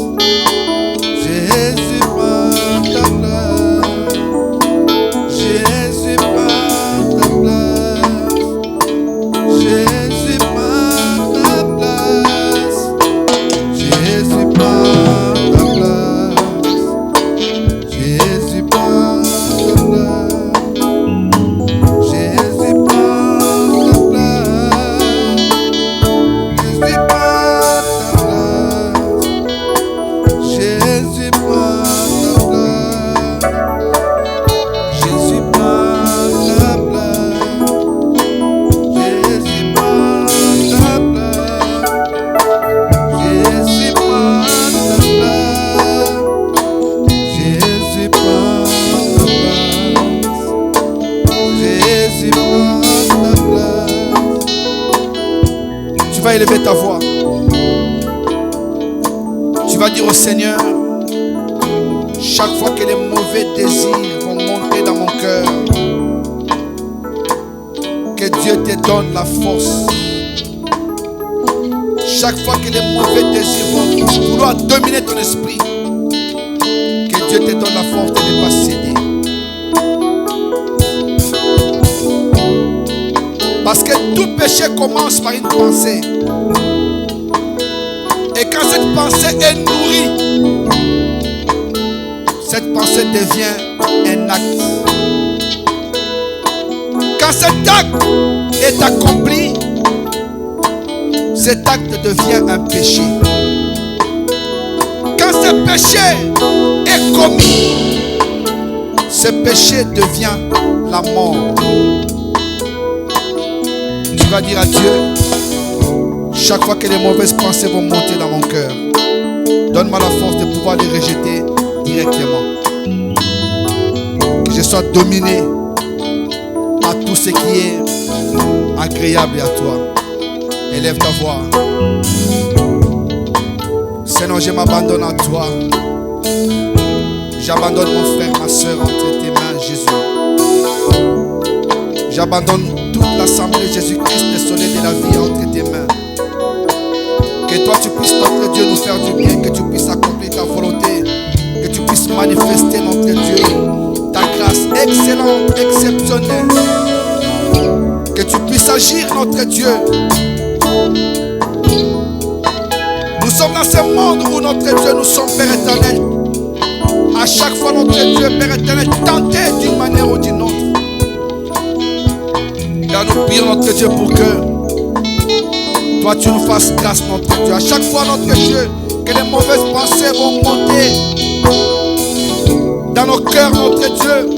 Jésus prend ta place. Jésus prend ta place. Jésus prend ta place. Jésus prend ta place. Jésus prend ta place. Jésus prend ta place. Jésus prend ta place. Jésus prend ta place. Jésus prend ta place. Jésus prend ta place. Jésus prend ta place. Jésus prend ta place. Tu vas élever ta voix. Tu vas dire au Seigneur, chaque fois que les mauvais désirs vont monter dans mon cœur, que Dieu te donne la force. Chaque fois que les mauvais désirs vont vouloir dominer ton esprit, que Dieu te donne la force de ne pas céder. Parce que tout péché commence par une pensée. Et quand cette pensée est nourrie, cette pensée devient un acte. Quand cet acte est accompli, cet acte devient un péché. Quand ce péché est commis, ce péché devient la mort. Tu vas dire à Dieu, chaque fois que les mauvaises pensées vont monter dans mon cœur, donne-moi la force de pouvoir les rejeter directement. Que je sois dominé à tout ce qui est agréable à toi. Élève ta voix. Seigneur, je m'abandonne à toi. J'abandonne mon frère, ma soeur entre tes mains, Jésus. J'abandonne toute l'assemblée Jésus-Christ, le soleil de la vie entre tes mains. Que toi tu puisses, notre Dieu, nous faire du bien, que tu puisses accomplir ta volonté, que tu puisses manifester, notre Dieu, ta grâce excellente, exceptionnelle. Que tu puisses agir, notre Dieu. Nous sommes dans ce monde où, notre Dieu, nous sommes, Père éternel. À chaque fois, notre Dieu, Père éternel, tenté d'une manière ou d'une autre. Car nous prions, notre Dieu, pour que toi, tu nous fasses grâce, notre Dieu. À chaque fois, notre Dieu, que les mauvaises pensées vont monter dans nos cœurs, notre Dieu.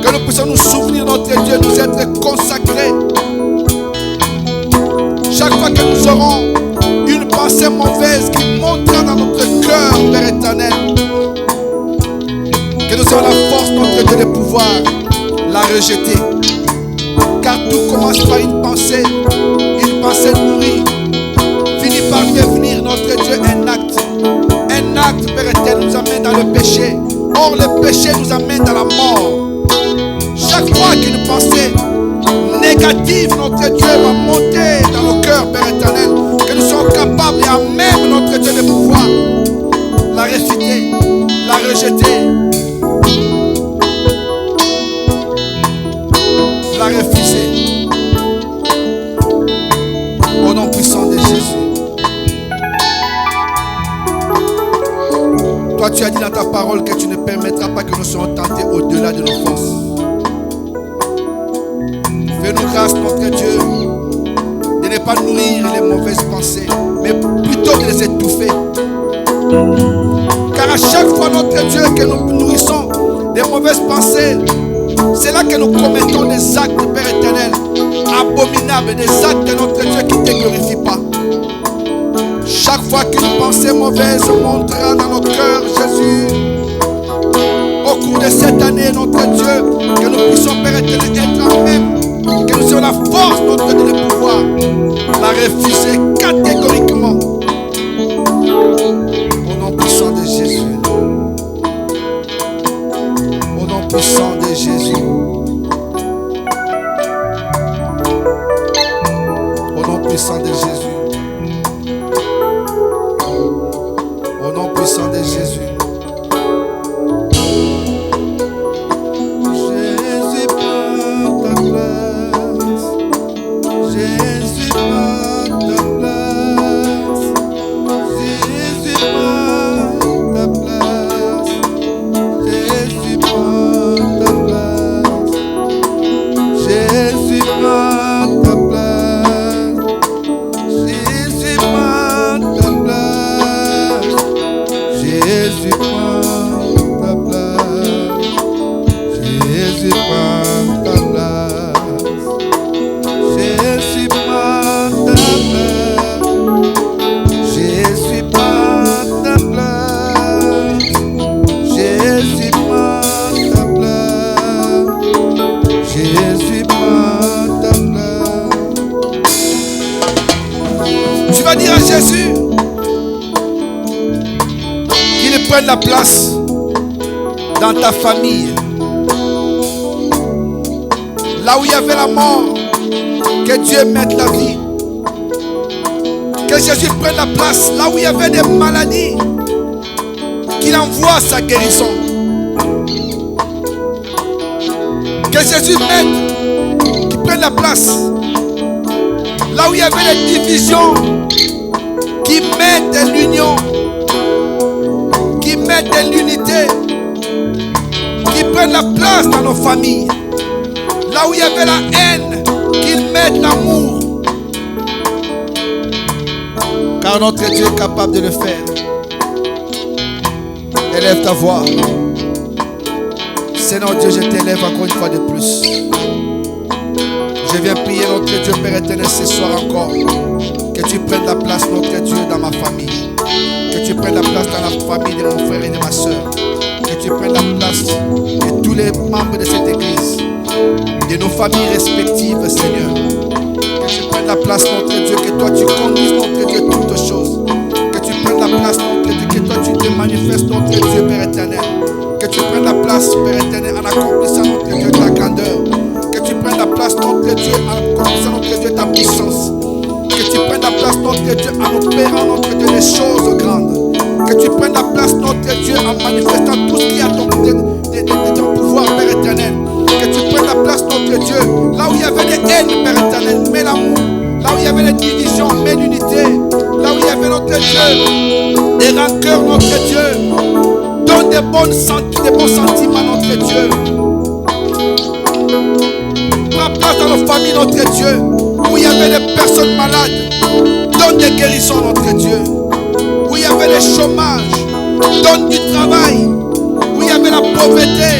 Que nous puissions nous souvenir, notre Dieu, nous être consacrés. Chaque fois que nous aurons une pensée mauvaise qui montera dans notre cœur, Père éternel, que nous ayons la force, notre Dieu, de pouvoir la rejeter. Car tout commence par une pensée nourrie, finit par devenir, notre Dieu, un acte. Un acte, Père éternel, nous amène dans le péché. Or, le péché nous amène dans la mort. Chaque fois qu'une pensée négative, notre Dieu, va monter dans nos cœurs, Père éternel, que nous soyons capables, et à même, notre Dieu, de pouvoir la réfuter, la rejeter, la refuser. Au nom puissant de Jésus. Toi, tu as dit dans ta parole que tu ne permettras pas que nous soyons tentés au-delà de nos forces. Fais-nous grâce, notre Dieu, de ne pas nourrir les mauvaises pensées, mais plutôt de les étouffer. Car à chaque fois, notre Dieu, que nous nourrissons des mauvaises pensées, c'est là que nous commettons des actes, Père éternel, abominables, des actes de notre Dieu qui ne te glorifient pas. Chaque fois qu'une pensée mauvaise montera dans nos cœurs, Jésus, au cours de cette année, notre Dieu, que nous puissions, Père éternel, être en même, que nous ayons la force, notre Dieu, de pouvoir la refuser catégoriquement. Au nom puissant de Jésus. Au nom puissant de Jésus. Au nom puissant de Jésus. Au nom puissant de Jésus. Jésus, prends ta place. Jésus, prends ta place. Jésus, prends ta place. Jésus, prends ta place. Jésus, prends ta place. Jésus, prends ta place. Jésus, prends ta place. Jésus, prends ta place. Jésus, prends ta place. Jésus, prends ta place. Jésus, prends ta place. Jésus, prends ta place. Tu vas dire à Jésus qu'il prenne la place dans ta famille. Là où il y avait la mort, que Dieu mette la vie. Que Jésus prenne la place là où il y avait des maladies, qu'il envoie sa guérison. Que Jésus mette, qu'il prenne la place là où il y avait des divisions, qu'il mette de l'union, qu'il mette de l'unité, qu'il prenne la place dans nos familles. Là où il y avait la haine, qu'il mette l'amour. Car notre Dieu est capable de le faire. Élève ta voix. Seigneur Dieu, je t'élève encore une fois de plus. Je viens prier notre Dieu Père éternel ce soir encore. Que tu prennes la place notre Dieu dans ma famille. Que tu prennes la place dans la famille de mon frère et de ma soeur. Que tu prennes la place de tous les membres de cette église. De nos familles respectives, Seigneur. Que tu prennes la place notre Dieu. Que toi tu conduises notre Dieu toutes choses. Que tu prennes la place notre Dieu. Que toi tu te manifestes notre Dieu Père éternel. Que tu prennes la place Père éternel en accomplissant notre Dieu ta grandeur. Que tu prennes la place notre Dieu en accomplissant notre Dieu ta puissance. Que tu prennes la place notre Dieu en opérant notre Dieu des choses grandes. Que tu prennes la place notre Dieu en manifestant tout ce qui est à ton pouvoir Père éternel. Que tu prennes la place notre Dieu là où il y avait des haines Père éternel, mais l'amour. Là où il y avait des divisions, mais l'unité. Là où il y avait notre Dieu des rancœurs notre Dieu. Donne des bons sentiments notre Dieu. Prends place dans nos familles notre Dieu. Où il y avait des personnes malades, donne des guérisons notre Dieu. Où il y avait le chômage, donne du travail. Où il y avait la pauvreté,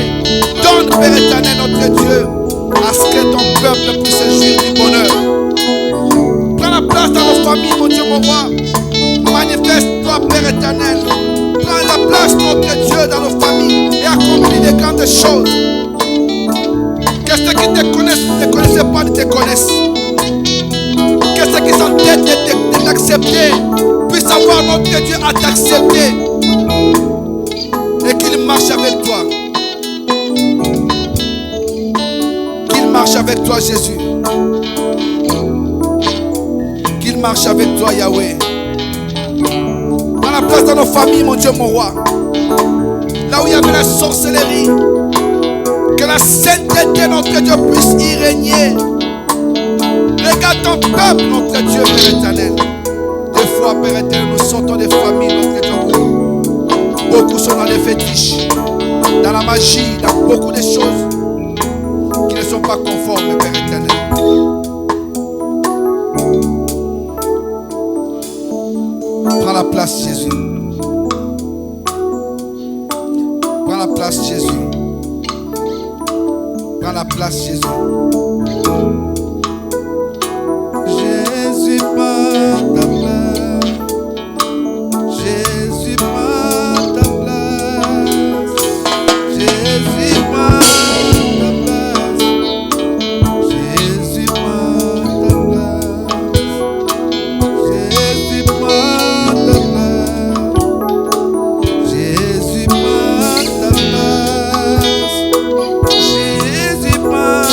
donne Père éternel notre Dieu. À ce que ton peuple puisse jouir du bonheur. Prends la place dans nos familles mon Dieu mon roi. Manifeste-toi Père éternel. Prends la place notre Dieu dans nos familles et accomplis des grandes choses. Que ceux qui te connaissent ne te connaissaient pas ne te connaissent. Que ceux qui s'entêtent de t'accepter puissent avoir notre Dieu à t'accepter et qu'ils marchent avec toi. Qu'ils marchent avec toi Jésus. Qu'ils marchent avec toi Yahweh. Prends la place dans nos familles mon Dieu mon roi. Là où il y avait la sorcellerie. Que la sainteté notre Dieu puisse y régner. Regarde ton peuple, notre Dieu, Père éternel. Des fois, Père éternel, nous sortons des familles, notre Dieu. Beaucoup sont dans les fétiches, dans la magie, dans beaucoup de choses qui ne sont pas conformes, Père éternel. Prends la place, Jésus. Prends la place, Jésus. Prends la place, Jésus. Jésus, prends ta place. Jésus, prends ta place. Jésus, prends ta place. Jésus, prends ta place. Jésus, prends ta place. Jésus, prends ta place. Jésus, prends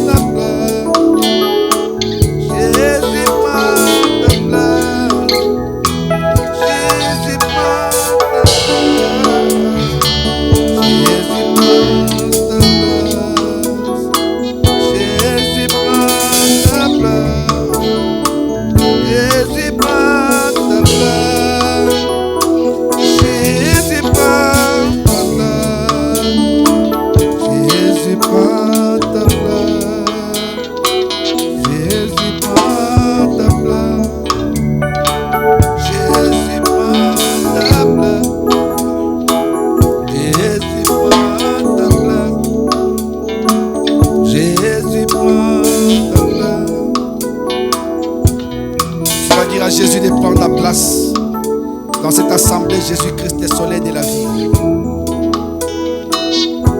ta place. Jésus, prends ta place. Jésus, prends ta place. Jésus, prends ta place. Jésus, prends ta Jésus de prendre la place dans cette assemblée. Jésus-Christ est soleil de la vie.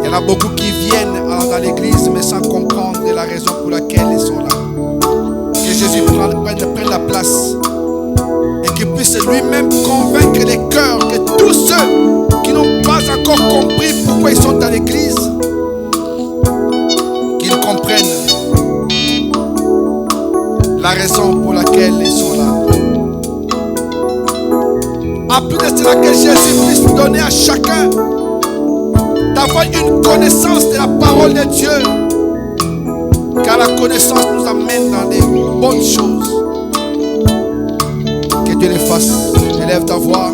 Il y en a beaucoup qui viennent dans l'église mais sans comprendre la raison pour laquelle ils sont là. Que Jésus prenne la place et qu'il puisse lui-même convaincre les cœurs, que tous ceux qui n'ont pas encore compris pourquoi ils sont dans l'église, qu'ils comprennent la raison pour laquelle ils sont là. En plus de cela, que Jésus puisse donner à chacun d'avoir une connaissance de la parole de Dieu. Car la connaissance nous amène dans des bonnes choses. Que Dieu les fasse. Élève ta voix.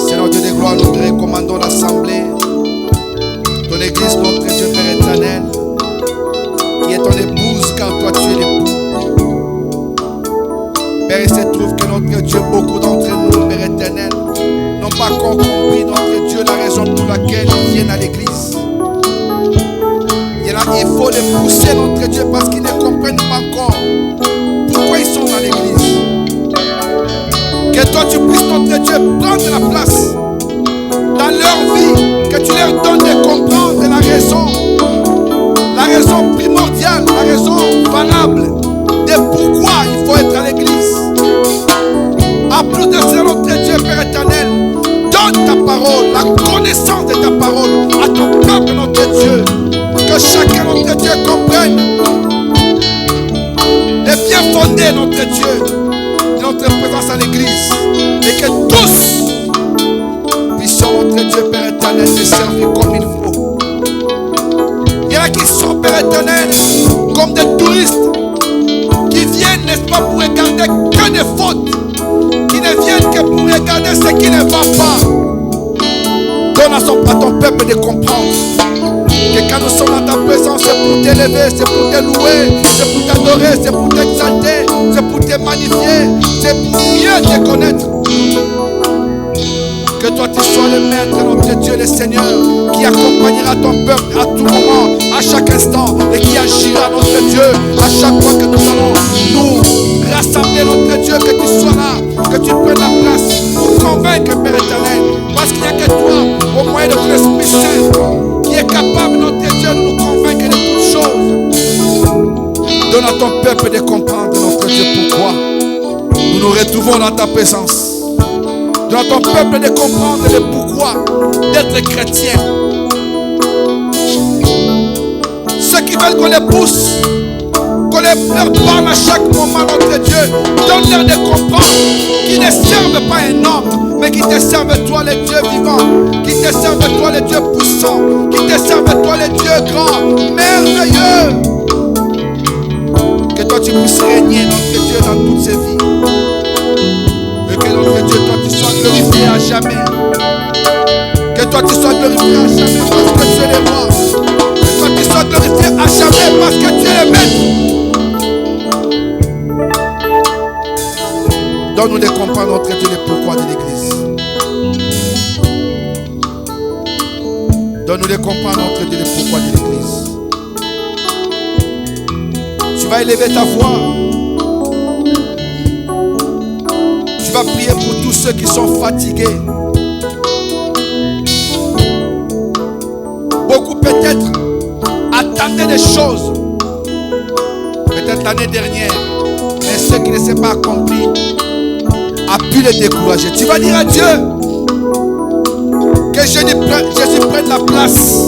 Seigneur Dieu de gloire, nous te recommandons l'assemblée puisses, notre Dieu Père éternel, qui est ton épouse, car toi tu es l'époux. Père, il se trouve que notre Dieu, beaucoup d'entre nous, Père éternel, n'ont pas compris, notre Dieu, la raison pour laquelle ils viennent à l'église. Il faut les pousser, notre Dieu, parce qu'ils ne comprennent pas encore pourquoi ils sont dans l'église. Que toi tu puisses, notre Dieu, prendre la place dans leur vie, que tu leur donnes de comprendre la raison primordiale, la raison valable de pourquoi il faut être à l'église. En plus de cela, notre Dieu, Père éternel, donne ta parole, la connaissance de ta parole à ton peuple, notre Dieu. Que chacun, notre Dieu, comprenne et bien fondé, notre Dieu, de notre présence à l'église. Et que tous puissions, notre Dieu, Père éternel, te servir comme il faut. Il y en a qui sont, Père éternel, comme des touristes qui viennent, n'est-ce pas, pour regarder que des fautes, qui ne viennent que pour regarder ce qui ne va pas. Donne à ton peuple de comprendre que quand nous sommes dans ta présence, c'est pour t'élever, c'est pour te louer, c'est pour t'adorer, c'est pour t'exalter, c'est pour te magnifier, c'est pour mieux te connaître. Que toi tu sois le maître, notre Dieu, le Seigneur, qui accompagnera ton peuple à tout moment, à chaque instant, et qui agira, notre Dieu, à chaque fois que nous allons nous rassembler, notre Dieu, que tu sois là, que tu prennes la place pour convaincre, Père éternel, parce qu'il n'y a que toi, au moyen de ton Esprit Saint, qui est capable, notre Dieu, de nous convaincre de toutes choses. Donne à ton peuple de comprendre, notre Dieu, pourquoi nous nous retrouvons dans ta présence. Donne à ton peuple de comprendre le pourquoi d'être chrétien. Ceux qui veulent qu'on les pousse, qu'on leur parle à chaque moment, notre Dieu, donne-leur de comprendre qu'ils ne servent pas un homme, mais qui te servent toi, le Dieu vivant, qui te servent toi, le Dieu puissant, qui te servent toi, le Dieu grand, merveilleux. Que toi tu puisses régner, notre Dieu, dans toutes ces vies. Et que notre Dieu, toi tu sois glorifié à jamais. Que toi tu sois glorifié à jamais parce que tu es le roi. Que toi tu sois glorifié à jamais parce que tu es le maître. Donne-nous de comprendre, notre Dieu, le pourquoi de l'église. Donne-nous de comprendre, notre Dieu, le pourquoi de l'église. Tu vas élever ta voix. Tu vas prier pour tous ceux qui sont fatigués. Beaucoup peut-être attendaient des choses. Peut-être l'année dernière. Mais ce qui ne s'est pas accompli a pu les décourager. Tu vas dire à Dieu que Jésus prenne la place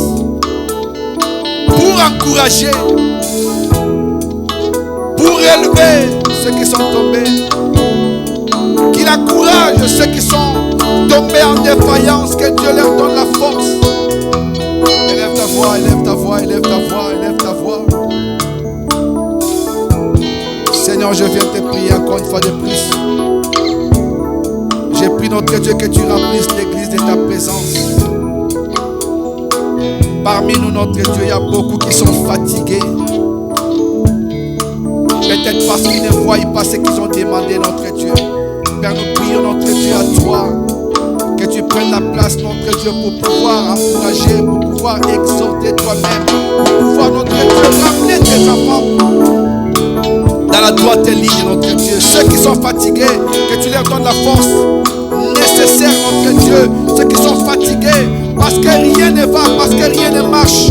pour encourager, pour élever ceux qui sont tombés, qu'il encourage ceux qui sont tombés en défaillance, que Dieu leur donne la force. Élève ta voix, élève ta voix, élève ta voix, élève ta voix. Seigneur, je viens te prier encore une fois de plus. J'ai prié, notre Dieu, que tu remplisses l'église de ta présence. Parmi nous, notre Dieu, il y a beaucoup qui sont fatigués. Peut-être parce qu'ils ne voient pas ce qu'ils ont demandé, notre Dieu. Père, nous prions, notre Dieu, à toi. Que tu prennes la place, notre Dieu, pour pouvoir encourager, pour pouvoir exhorter toi-même, pour pouvoir, notre Dieu, ramener tes enfants dans la droite ligne, notre Dieu. Ceux qui sont fatigués, que tu leur donnes la force nécessaire, notre Dieu. Ceux qui sont fatigués, parce que rien ne va, parce que rien ne marche.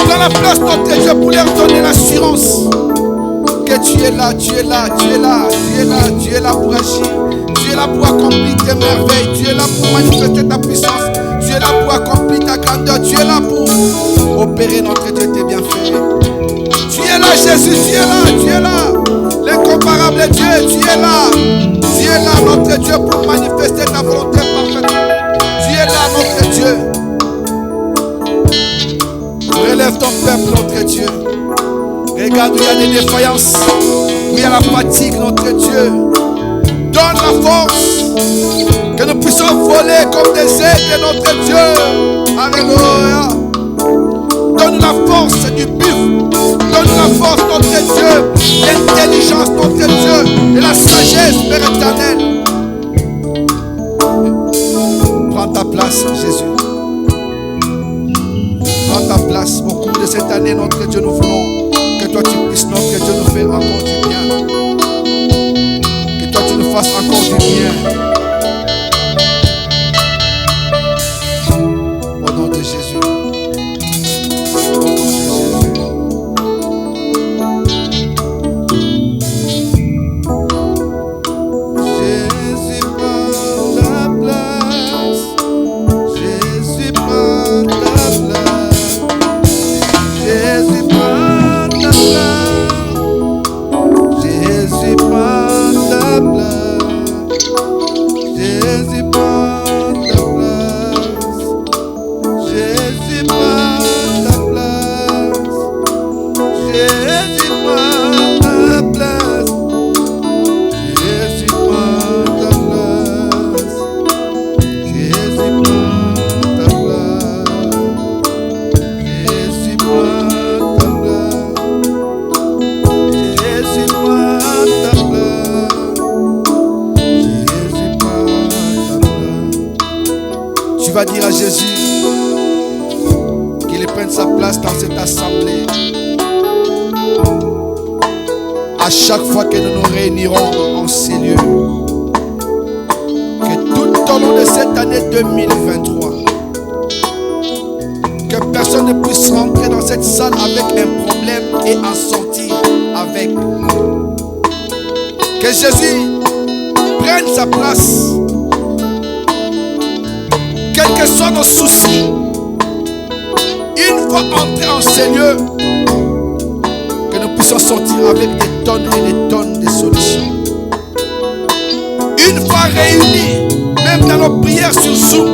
Dans la place, notre Dieu, pour leur donner l'assurance que tu es là, tu es là, tu es là, tu es là, tu es là pour agir. Tu es là pour accomplir tes merveilles. Tu es là pour manifester ta puissance. Tu es là pour accomplir ta grandeur. Tu es là pour opérer, notre Dieu, tes bienfaits. Tu es là, Jésus, tu es là, tu es là. L'incomparable Dieu, tu es là. Tu es là, notre Dieu, pour manifester ta volonté parfaite. Tu es là, notre Dieu. Relève ton peuple, notre Dieu. Regarde où il y a des défaillances, où il y a la fatigue, notre Dieu. Donne la force, que nous puissions voler comme des aigles, notre Dieu. Alléluia. Donne la force du buffle. Donne la force, notre Dieu, l'intelligence, notre Dieu, et la sagesse, Père éternel. Prends ta place, Jésus. Prends ta place. Au cours de cette année, notre Dieu, nous voulons que toi tu puisses, notre Dieu, nous faire encore du bien. Que toi tu nous fasses encore du bien. Au nom de Jésus. Au nom de Jésus. Jésus prend ta place. Jésus prend ta place. Jésus prend ta place. Jésus prend ta place. Jésus prend ta place. Jésus prend ta place. Jésus prend ta place. Jésus prend ta place. Jésus prend ta place. Jésus prend ta place. Jésus prend ta place. Jésus prend ta place. Tu vas dire à Jésus qu'il prenne sa place dans cette assemblée. À chaque fois que nous nous réunirons en ces lieux, que tout au long de cette année 2023, que personne ne puisse rentrer dans cette salle avec un problème et en sortir avec. Que Jésus prenne sa place. Quels que soient nos soucis, une fois entrés en ces lieux, que nous puissions sortir avec des tonnes et des tonnes de solutions. Une fois réunis, même dans nos prières sur Zoom,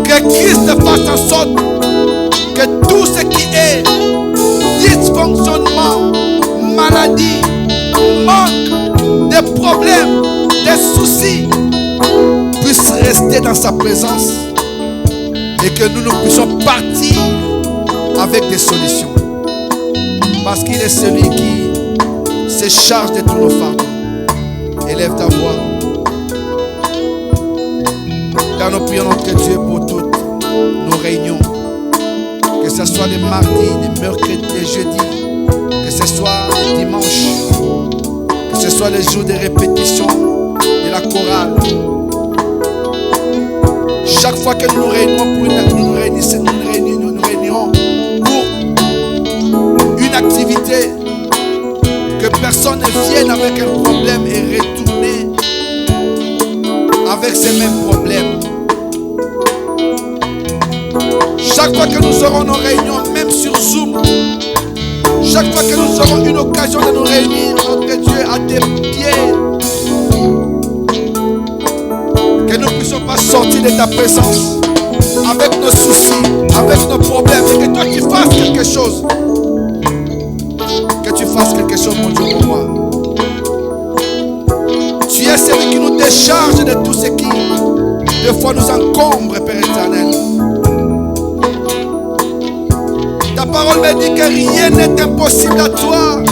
que Christ fasse en sorte que tout ce qui est dysfonctionnement, maladie, manque, des problèmes, des soucis, puisse rester dans sa présence et que nous puissions partir avec des solutions. Parce qu'il est celui qui se charge de tous nos fardeaux. Élève ta voix. Car nous prions notre Dieu pour toutes nos réunions. Que ce soit les mardis, les mercredis, les jeudis. Que ce soit les dimanches. Que ce soit les jours de répétition de la chorale. Chaque fois que nous nous réunissons pour nous réunirons pour une activité, que personne ne vienne avec un problème et retourner avec ces mêmes problèmes. Chaque fois que nous aurons nos réunions, même sur Zoom, chaque fois que nous aurons une occasion de nous réunir, notre Dieu, à tes pieds, que nous ne puissions pas sortir de ta présence avec nos soucis, avec nos problèmes, et que toi tu fasses quelque chose. Que tu fasses quelque chose, mon Dieu, pour moi. Tu es celui qui nous décharge de tout ce qui, des fois, nous encombre, Père éternel. Ta parole me dit que rien n'est impossible à toi.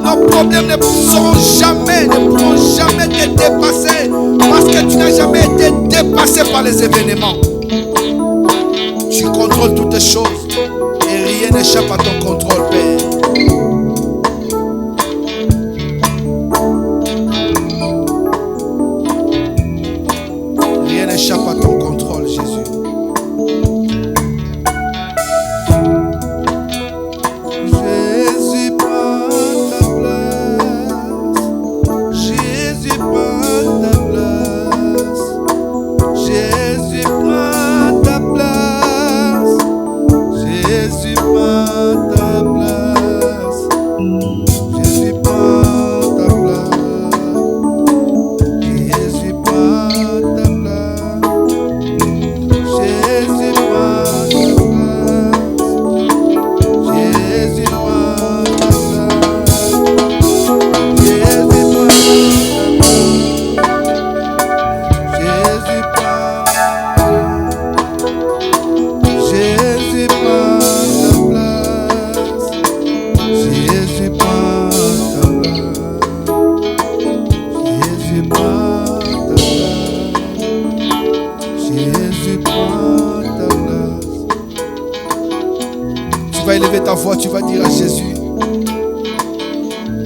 Nos problèmes ne pourront jamais te dépasser, parce que tu n'as jamais été dépassé par les événements. Tu contrôles toutes les choses et rien n'échappe à ton contrôle, Père. Rien n'échappe à ton contrôle, Jésus. Jésus prend ta place. Jésus prend ta place. Jésus prend ta place. Jésus prend ta place. vas élever ta voix, tu vas dire à Jésus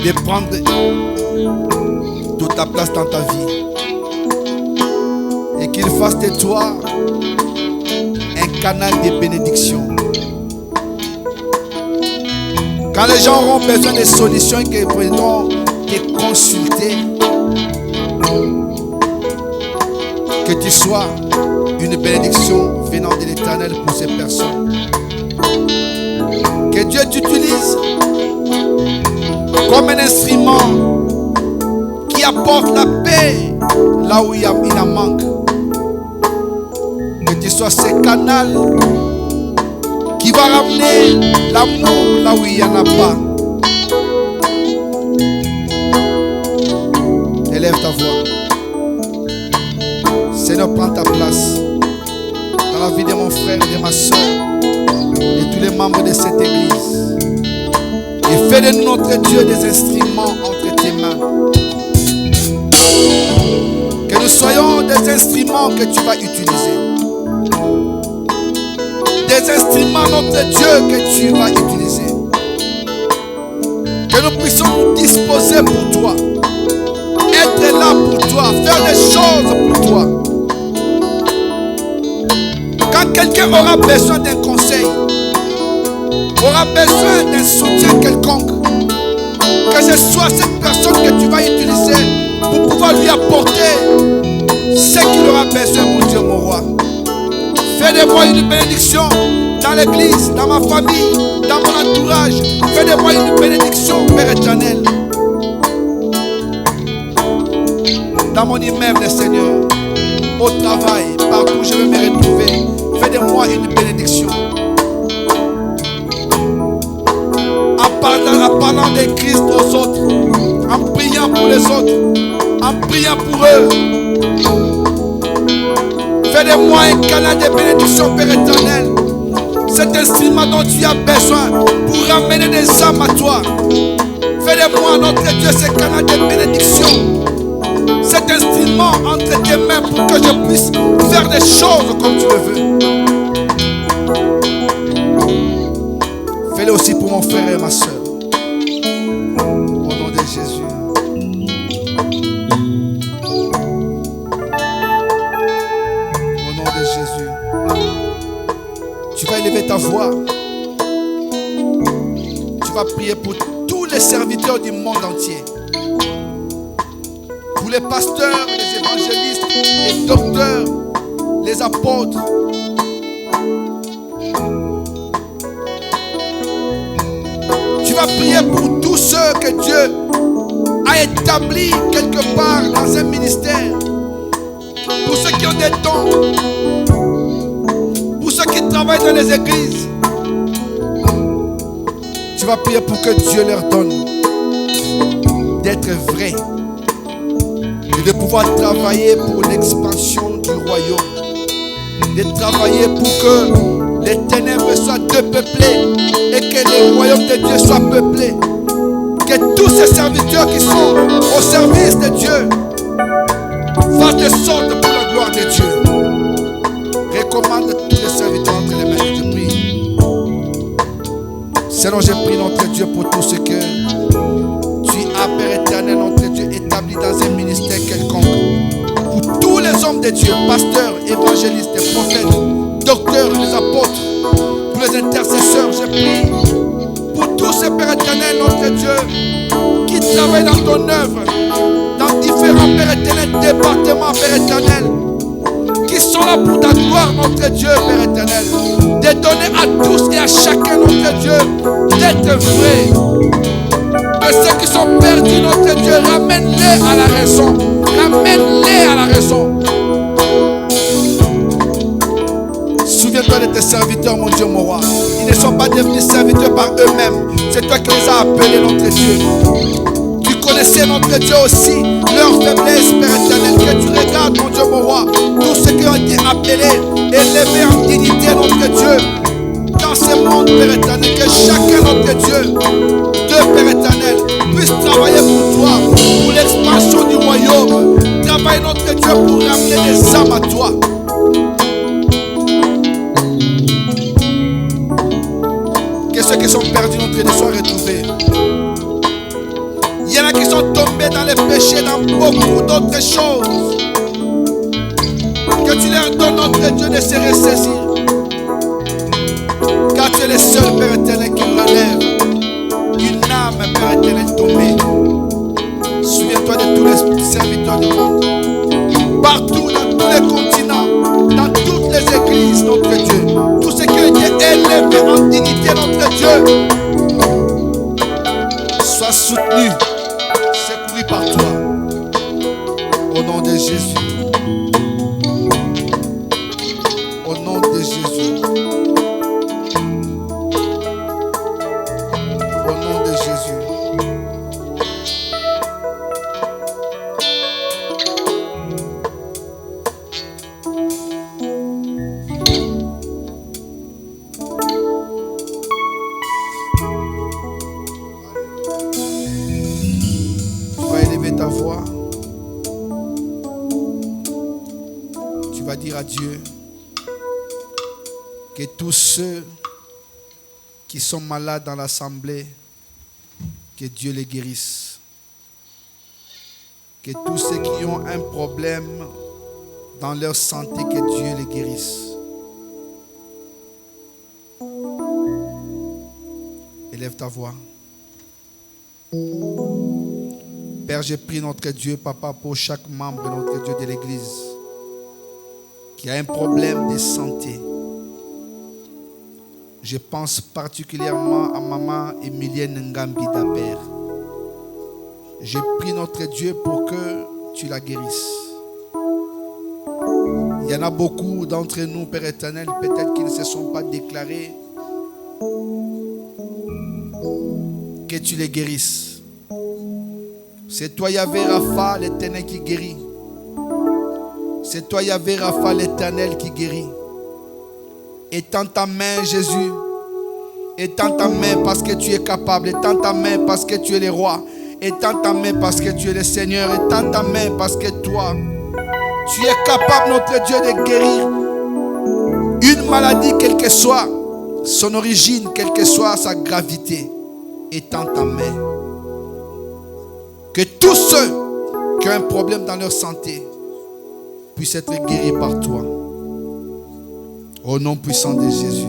de prendre toute ta place dans ta vie. Et qu'il fasse de toi un canal de bénédiction. Quand les gens auront besoin de solutions et qu'ils pourront te consulter, que tu sois une bénédiction venant de l'Éternel pour ces personnes. Que Dieu t'utilise comme un instrument qui apporte la paix là où il en manque. Que tu sois ce canal qui va ramener l'amour là où il n'y en a pas. Élève ta voix. Seigneur, prends ta place dans la vie de mon frère et de ma soeur et tous les membres de cette église. Et fais de notre Dieu des instruments entre tes mains. Que nous soyons des instruments que tu vas utiliser. Des instruments, notre Dieu, que tu vas utiliser. Que nous puissions nous disposer pour toi. Être là pour toi. Faire des choses pour toi. Quand quelqu'un aura besoin d'un conseil, aura besoin d'un soutien quelconque, que ce soit cette personne que tu vas utiliser pour pouvoir lui apporter ce qu'il aura besoin, mon Dieu, mon roi. Fais de moi une bénédiction dans l'église, dans ma famille, dans mon entourage. Fais de moi une bénédiction, Père éternel. Dans mon immeuble, Seigneur, au travail, partout où je vais me retrouver, fais de moi une bénédiction. En parlant de Christ aux autres, en priant pour les autres, en priant pour eux. Fais de moi un canal de bénédiction, Père éternel. Cet instrument dont tu as besoin pour ramener des âmes à toi. Fais de moi, notre Dieu, ce canal de bénédiction. Cet instrument entre tes mains pour que je puisse faire des choses comme tu le veux. Fais-le aussi pour mon frère et ma soeur. Au nom de Jésus. Au nom de Jésus. Tu vas élever ta voix. Tu vas prier pour tous les serviteurs du monde entier. Pour les pasteurs, les évangélistes, les docteurs, les apôtres. Tu vas prier pour tous ceux que Dieu a établis quelque part dans un ministère. Pour ceux qui ont des dons. Pour ceux qui travaillent dans les églises. Tu vas prier pour que Dieu leur donne d'être vrais. Et de pouvoir travailler pour l'expansion du royaume. De travailler pour que les ténèbres soient dépeuplées et que le royaume de Dieu soit peuplé. Que tous ces serviteurs qui sont au service de Dieu fassent de sorte pour la gloire de Dieu. Recommande tous les serviteurs entre les mains, je prie. Seigneur, je prie notre Dieu pour tout ce que tu as, Père éternel, notre Dieu, établi dans un ministère quelconque. Pour tous les hommes de Dieu, pasteurs, évangélistes, prophètes, docteurs, les apôtres, pour les intercesseurs, je prie pour tous ces Père éternel, notre Dieu, qui travaillent dans ton œuvre, dans différents Père éternel, départements, Père éternel, qui sont là pour ta gloire, notre Dieu, Père éternel, de donner à tous et à chacun, notre Dieu, d'être vrai. Que ceux qui sont perdus, notre Dieu, ramène-les à la raison. Ramène-les à la raison. Souviens-toi de tes serviteurs, mon Dieu, mon roi. Ils ne sont pas devenus serviteurs par eux-mêmes. C'est toi qui les as appelés, notre Dieu. Tu connaissais, notre Dieu, aussi leur faiblesse, Père éternel. Que tu regardes, mon Dieu, mon roi, tous ceux qui ont été appelés, élevés en dignité, notre Dieu, dans ce monde, Père éternel. Que chacun, notre Dieu, Père éternel, puisse travailler pour toi, pour l'expansion du royaume. Travaille, notre Dieu, pour ramener des âmes à toi. Que ce retrouver. Il y en a qui sont tombés dans les péchés, dans beaucoup d'autres choses. Que tu leur donnes, notre Dieu, de se ressaisir. Car tu es le seul, Père éternel, qui relève une âme, Père éternel, tombée. Souviens-toi de tous les serviteurs du monde. Partout, dans tous les continents, dans toutes les églises, notre Dieu. Tous ceux qui ont été élevés en dignité, notre Dieu. Sois soutenu, secouru par toi. Au nom de Jésus. Au nom de Jésus. Au nom de Jésus. Tu vas élever ta voix. Tu vas dire à Dieu que tous ceux qui sont malades dans l'assemblée, que Dieu les guérisse. Que tous ceux qui ont un problème dans leur santé, que Dieu les guérisse. Élève ta voix. Père, j'ai pris notre Dieu, Papa, pour chaque membre de notre Dieu de l'Église qui a un problème de santé. Je pense particulièrement à Maman Emilienne Ngambi d'Aper. Je prie notre Dieu pour que tu la guérisses. Il y en a beaucoup d'entre nous, Père éternel, peut-être qu'ils ne se sont pas déclarés. Que tu les guérisses. C'est toi, Yahvé Rapha, l'Éternel, qui guérit. C'est toi, Yahvé Rapha, l'Éternel, qui guérit. Étends ta main, Jésus. Étends ta main parce que tu es capable. Étends ta main parce que tu es le roi. Étends ta main parce que tu es le Seigneur. Étends ta main parce que toi, tu es capable, notre Dieu, de guérir une maladie, quelle que soit son origine, quelle que soit sa gravité. Étends ta main. Que tous ceux qui ont un problème dans leur santé puissent être guéris par toi. Au nom puissant de Jésus.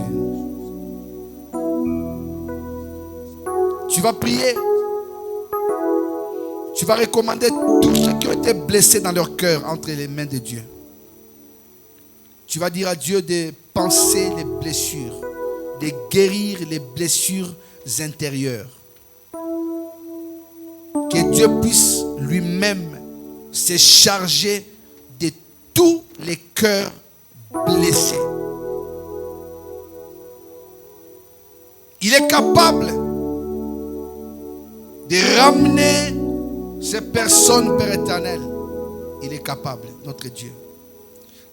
Tu vas prier. Tu vas recommander tous ceux qui ont été blessés dans leur cœur entre les mains de Dieu. Tu vas dire à Dieu de penser les blessures, de guérir les blessures intérieures. Que Dieu puisse lui-même se charger de tous les cœurs blessés. Il est capable de ramener ces personnes, Père éternel. Il est capable, notre Dieu.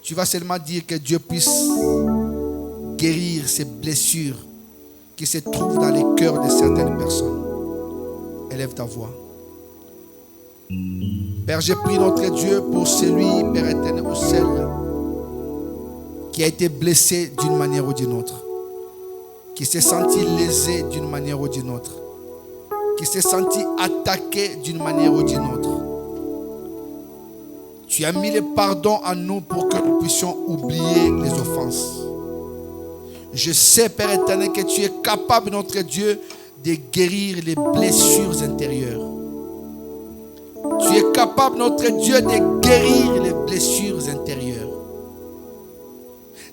Tu vas seulement dire que Dieu puisse guérir ces blessures qui se trouvent dans les cœurs de certaines personnes. Élève ta voix. Père, j'ai pris notre Dieu pour celui, Père éternel, ou celle qui a été blessé d'une manière ou d'une autre, qui s'est senti lésé d'une manière ou d'une autre, qui s'est senti attaqué d'une manière ou d'une autre. Tu as mis le pardon en nous pour que nous puissions oublier les offenses. Je sais, Père éternel, que tu es capable, notre Dieu, de guérir les blessures intérieures. Tu es capable, notre Dieu, de guérir les blessures intérieures.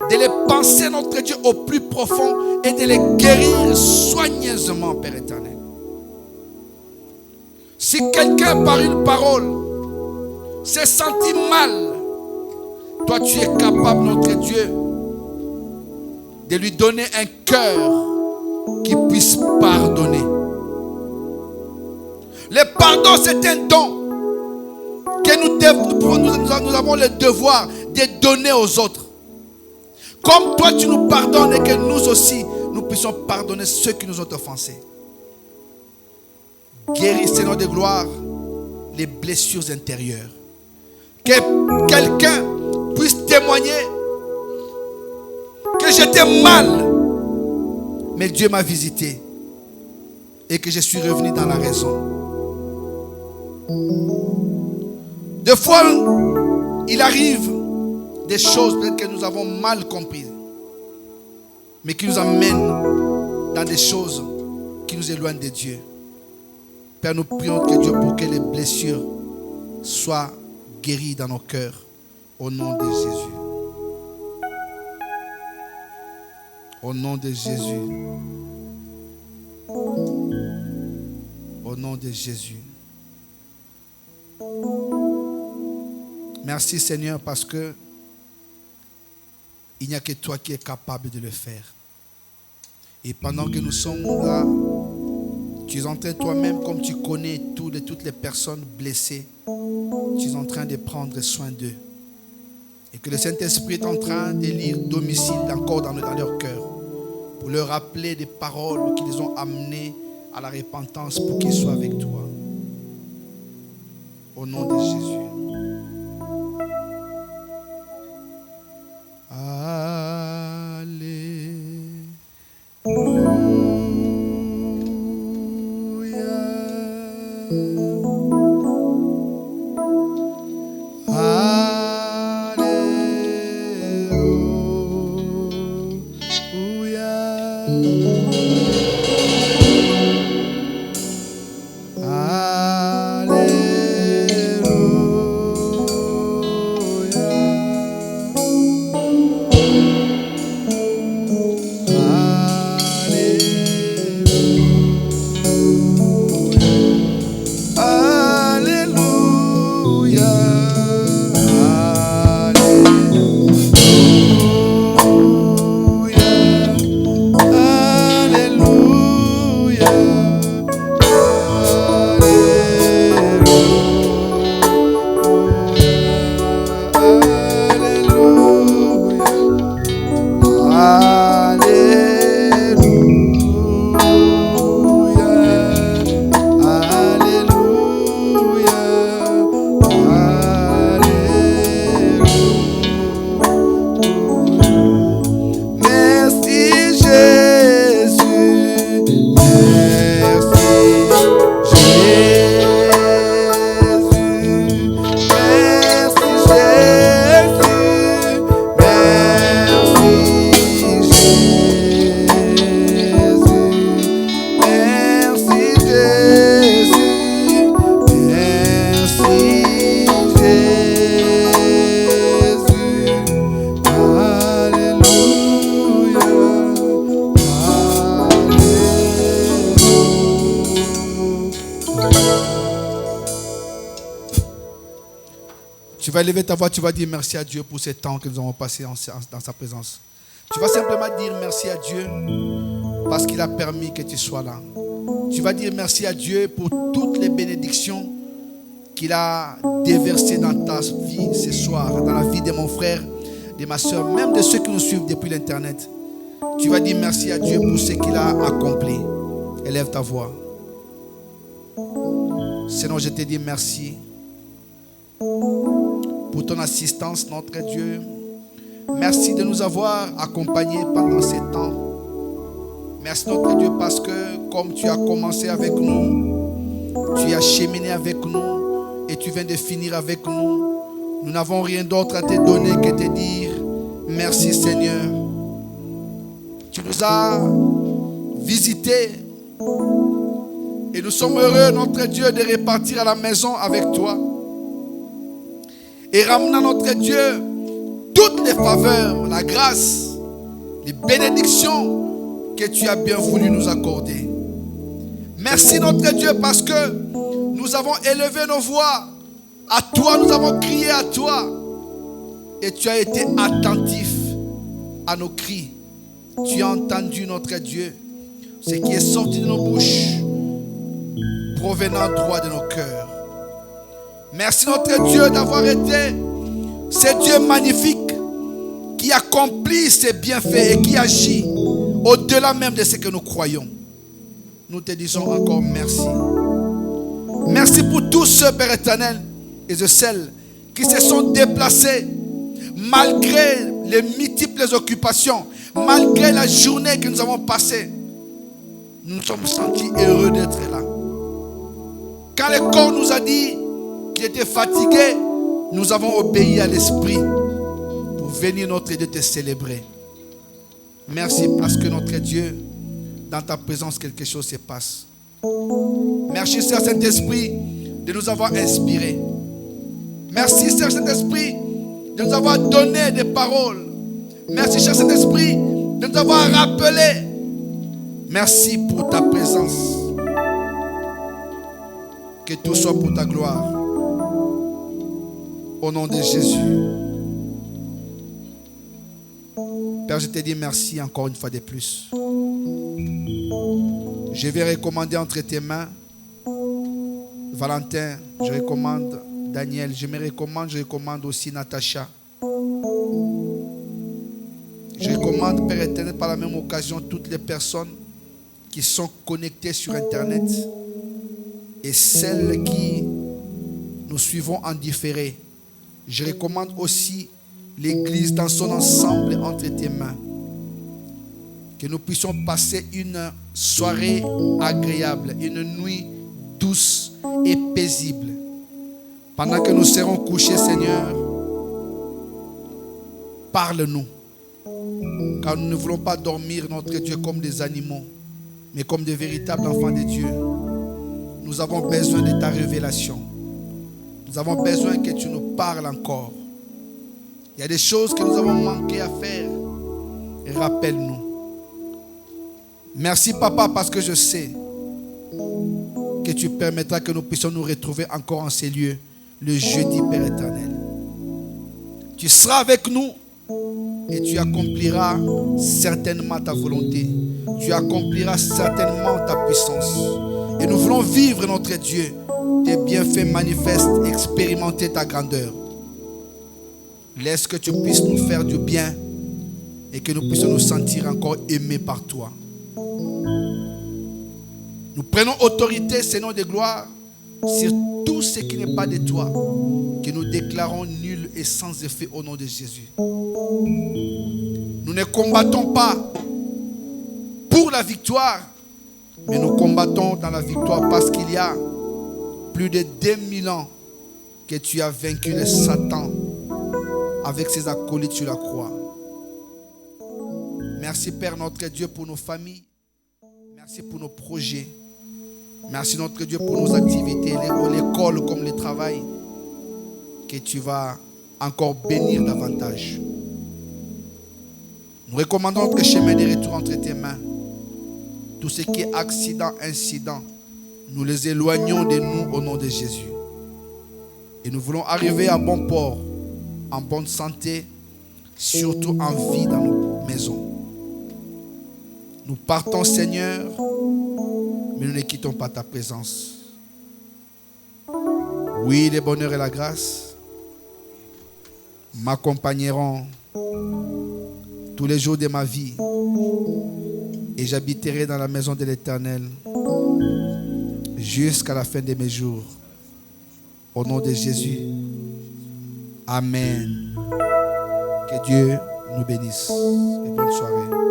De les penser, notre Dieu, au plus profond et de les guérir soigneusement, Père éternel. Si quelqu'un, par une parole, s'est senti mal, toi, tu es capable, notre Dieu, de lui donner un cœur qui puisse pardonner. Le pardon, c'est un don que nous avons le devoir de donner aux autres. Comme toi, tu nous pardonnes et que nous aussi, nous puissions pardonner ceux qui nous ont offensés. Guéris, Seigneur de gloire, les blessures intérieures. Que quelqu'un puisse témoigner que j'étais mal, mais Dieu m'a visité et que je suis revenu dans la raison. Des fois, il arrive des choses peut-être que nous avons mal comprises, mais qui nous amènent dans des choses qui nous éloignent de Dieu. Père, nous prions que Dieu pour que les blessures soient guéries dans nos cœurs au nom de Jésus. Au nom de Jésus. Au nom de Jésus. Merci Seigneur parce que il n'y a que toi qui es capable de le faire. Et pendant que nous sommes là, tu es en train toi-même, comme tu connais toutes les personnes blessées, tu es en train de prendre soin d'eux. Et que le Saint-Esprit est en train d'élire domicile encore dans leur cœur, pour leur rappeler des paroles qui les ont amenés à la repentance pour qu'ils soient avec toi. Au nom de Jésus. Tu vas lever ta voix, tu vas dire merci à Dieu pour ce temps que nous avons passé dans sa présence. Tu vas simplement dire merci à Dieu parce qu'il a permis que tu sois là. Tu vas dire merci à Dieu pour toutes les bénédictions qu'il a déversées dans ta vie ce soir, dans la vie de mon frère, de ma soeur, même de ceux qui nous suivent depuis l'Internet. Tu vas dire merci à Dieu pour ce qu'il a accompli. Élève ta voix. Sinon, je te dis merci pour ton assistance, notre Dieu. Merci de nous avoir accompagnés pendant ces temps. Merci, notre Dieu, parce que comme tu as commencé avec nous, tu as cheminé avec nous et tu viens de finir avec nous. Nous n'avons rien d'autre à te donner que te dire merci, Seigneur. Tu nous as visités et nous sommes heureux, notre Dieu, de repartir à la maison avec toi. Et ramenant, notre Dieu, toutes les faveurs, la grâce, les bénédictions que tu as bien voulu nous accorder. Merci, notre Dieu, parce que nous avons élevé nos voix à toi, nous avons crié à toi. Et tu as été attentif à nos cris. Tu as entendu, notre Dieu, ce qui est sorti de nos bouches, provenant droit de nos cœurs. Merci, notre Dieu, d'avoir été ce Dieu magnifique qui accomplit ses bienfaits et qui agit au-delà même de ce que nous croyons. Nous te disons encore merci. Merci pour tous ceux, Père éternel, et de celles qui se sont déplacés malgré les multiples occupations, malgré la journée que nous avons passée. nous nous sommes sentis heureux d'être là. Quand le corps nous a dit qu'il était fatigué, nous avons obéi à l'esprit pour venir notre Dieu te célébrer. Merci parce que notre Dieu, dans ta présence, quelque chose se passe. Merci, Seigneur Saint-Esprit, de nous avoir inspirés. Merci, Seigneur Saint-Esprit, de nous avoir donné des paroles. Merci, cher Saint-Esprit, de nous avoir rappelé. Merci pour ta présence. Que tout soit pour ta gloire. Au nom de Jésus. Père, je te dis merci encore une fois de plus. Je vais recommander entre tes mains Valentin, je recommande Daniel, je recommande aussi Natacha. Je recommande, Père éternel, par la même occasion, toutes les personnes qui sont connectées sur Internet et celles qui nous suivront en différé. Je recommande aussi l'Église dans son ensemble entre tes mains. Que nous puissions passer une soirée agréable, une nuit douce et paisible. Pendant que nous serons couchés, Seigneur, parle-nous. Car nous ne voulons pas dormir, notre Dieu, comme des animaux, mais comme des véritables enfants de Dieu. Nous avons besoin de ta révélation. Nous avons besoin que tu nous parles encore. Il y a des choses que nous avons manqué à faire. Rappelle-nous. Merci, Papa, parce que je sais que tu permettras que nous puissions nous retrouver encore en ces lieux le jeudi, Père éternel. Tu seras avec nous et tu accompliras certainement ta volonté. Tu accompliras certainement ta puissance. Et nous voulons vivre, notre Dieu, tes bienfaits manifestes, expérimenter ta grandeur. Laisse que tu puisses nous faire du bien et que nous puissions nous sentir encore aimés par toi. Nous prenons autorité, Seigneur de gloire, sur tout ce qui n'est pas de toi, que nous déclarons nul et sans effet au nom de Jésus. Nous ne combattons pas pour la victoire, mais nous combattons dans la victoire parce qu'il y a plus de 2000 ans que tu as vaincu le Satan avec ses acolytes sur la croix. Merci, Père notre Dieu, pour nos familles. Merci pour nos projets. Merci, notre Dieu, pour nos activités, l'école comme le travail, que tu vas encore bénir davantage. Nous recommandons notre chemin de retour entre tes mains. Tout ce qui est accident, incident, nous les éloignons de nous au nom de Jésus. Et nous voulons arriver à bon port, en bonne santé, surtout en vie dans nos maisons. Nous partons, Seigneur, mais nous ne quittons pas ta présence. Oui, le bonheur et la grâce m'accompagneront tous les jours de ma vie et j'habiterai dans la maison de l'Éternel jusqu'à la fin de mes jours. Au nom de Jésus. Amen. Que Dieu nous bénisse et bonne soirée.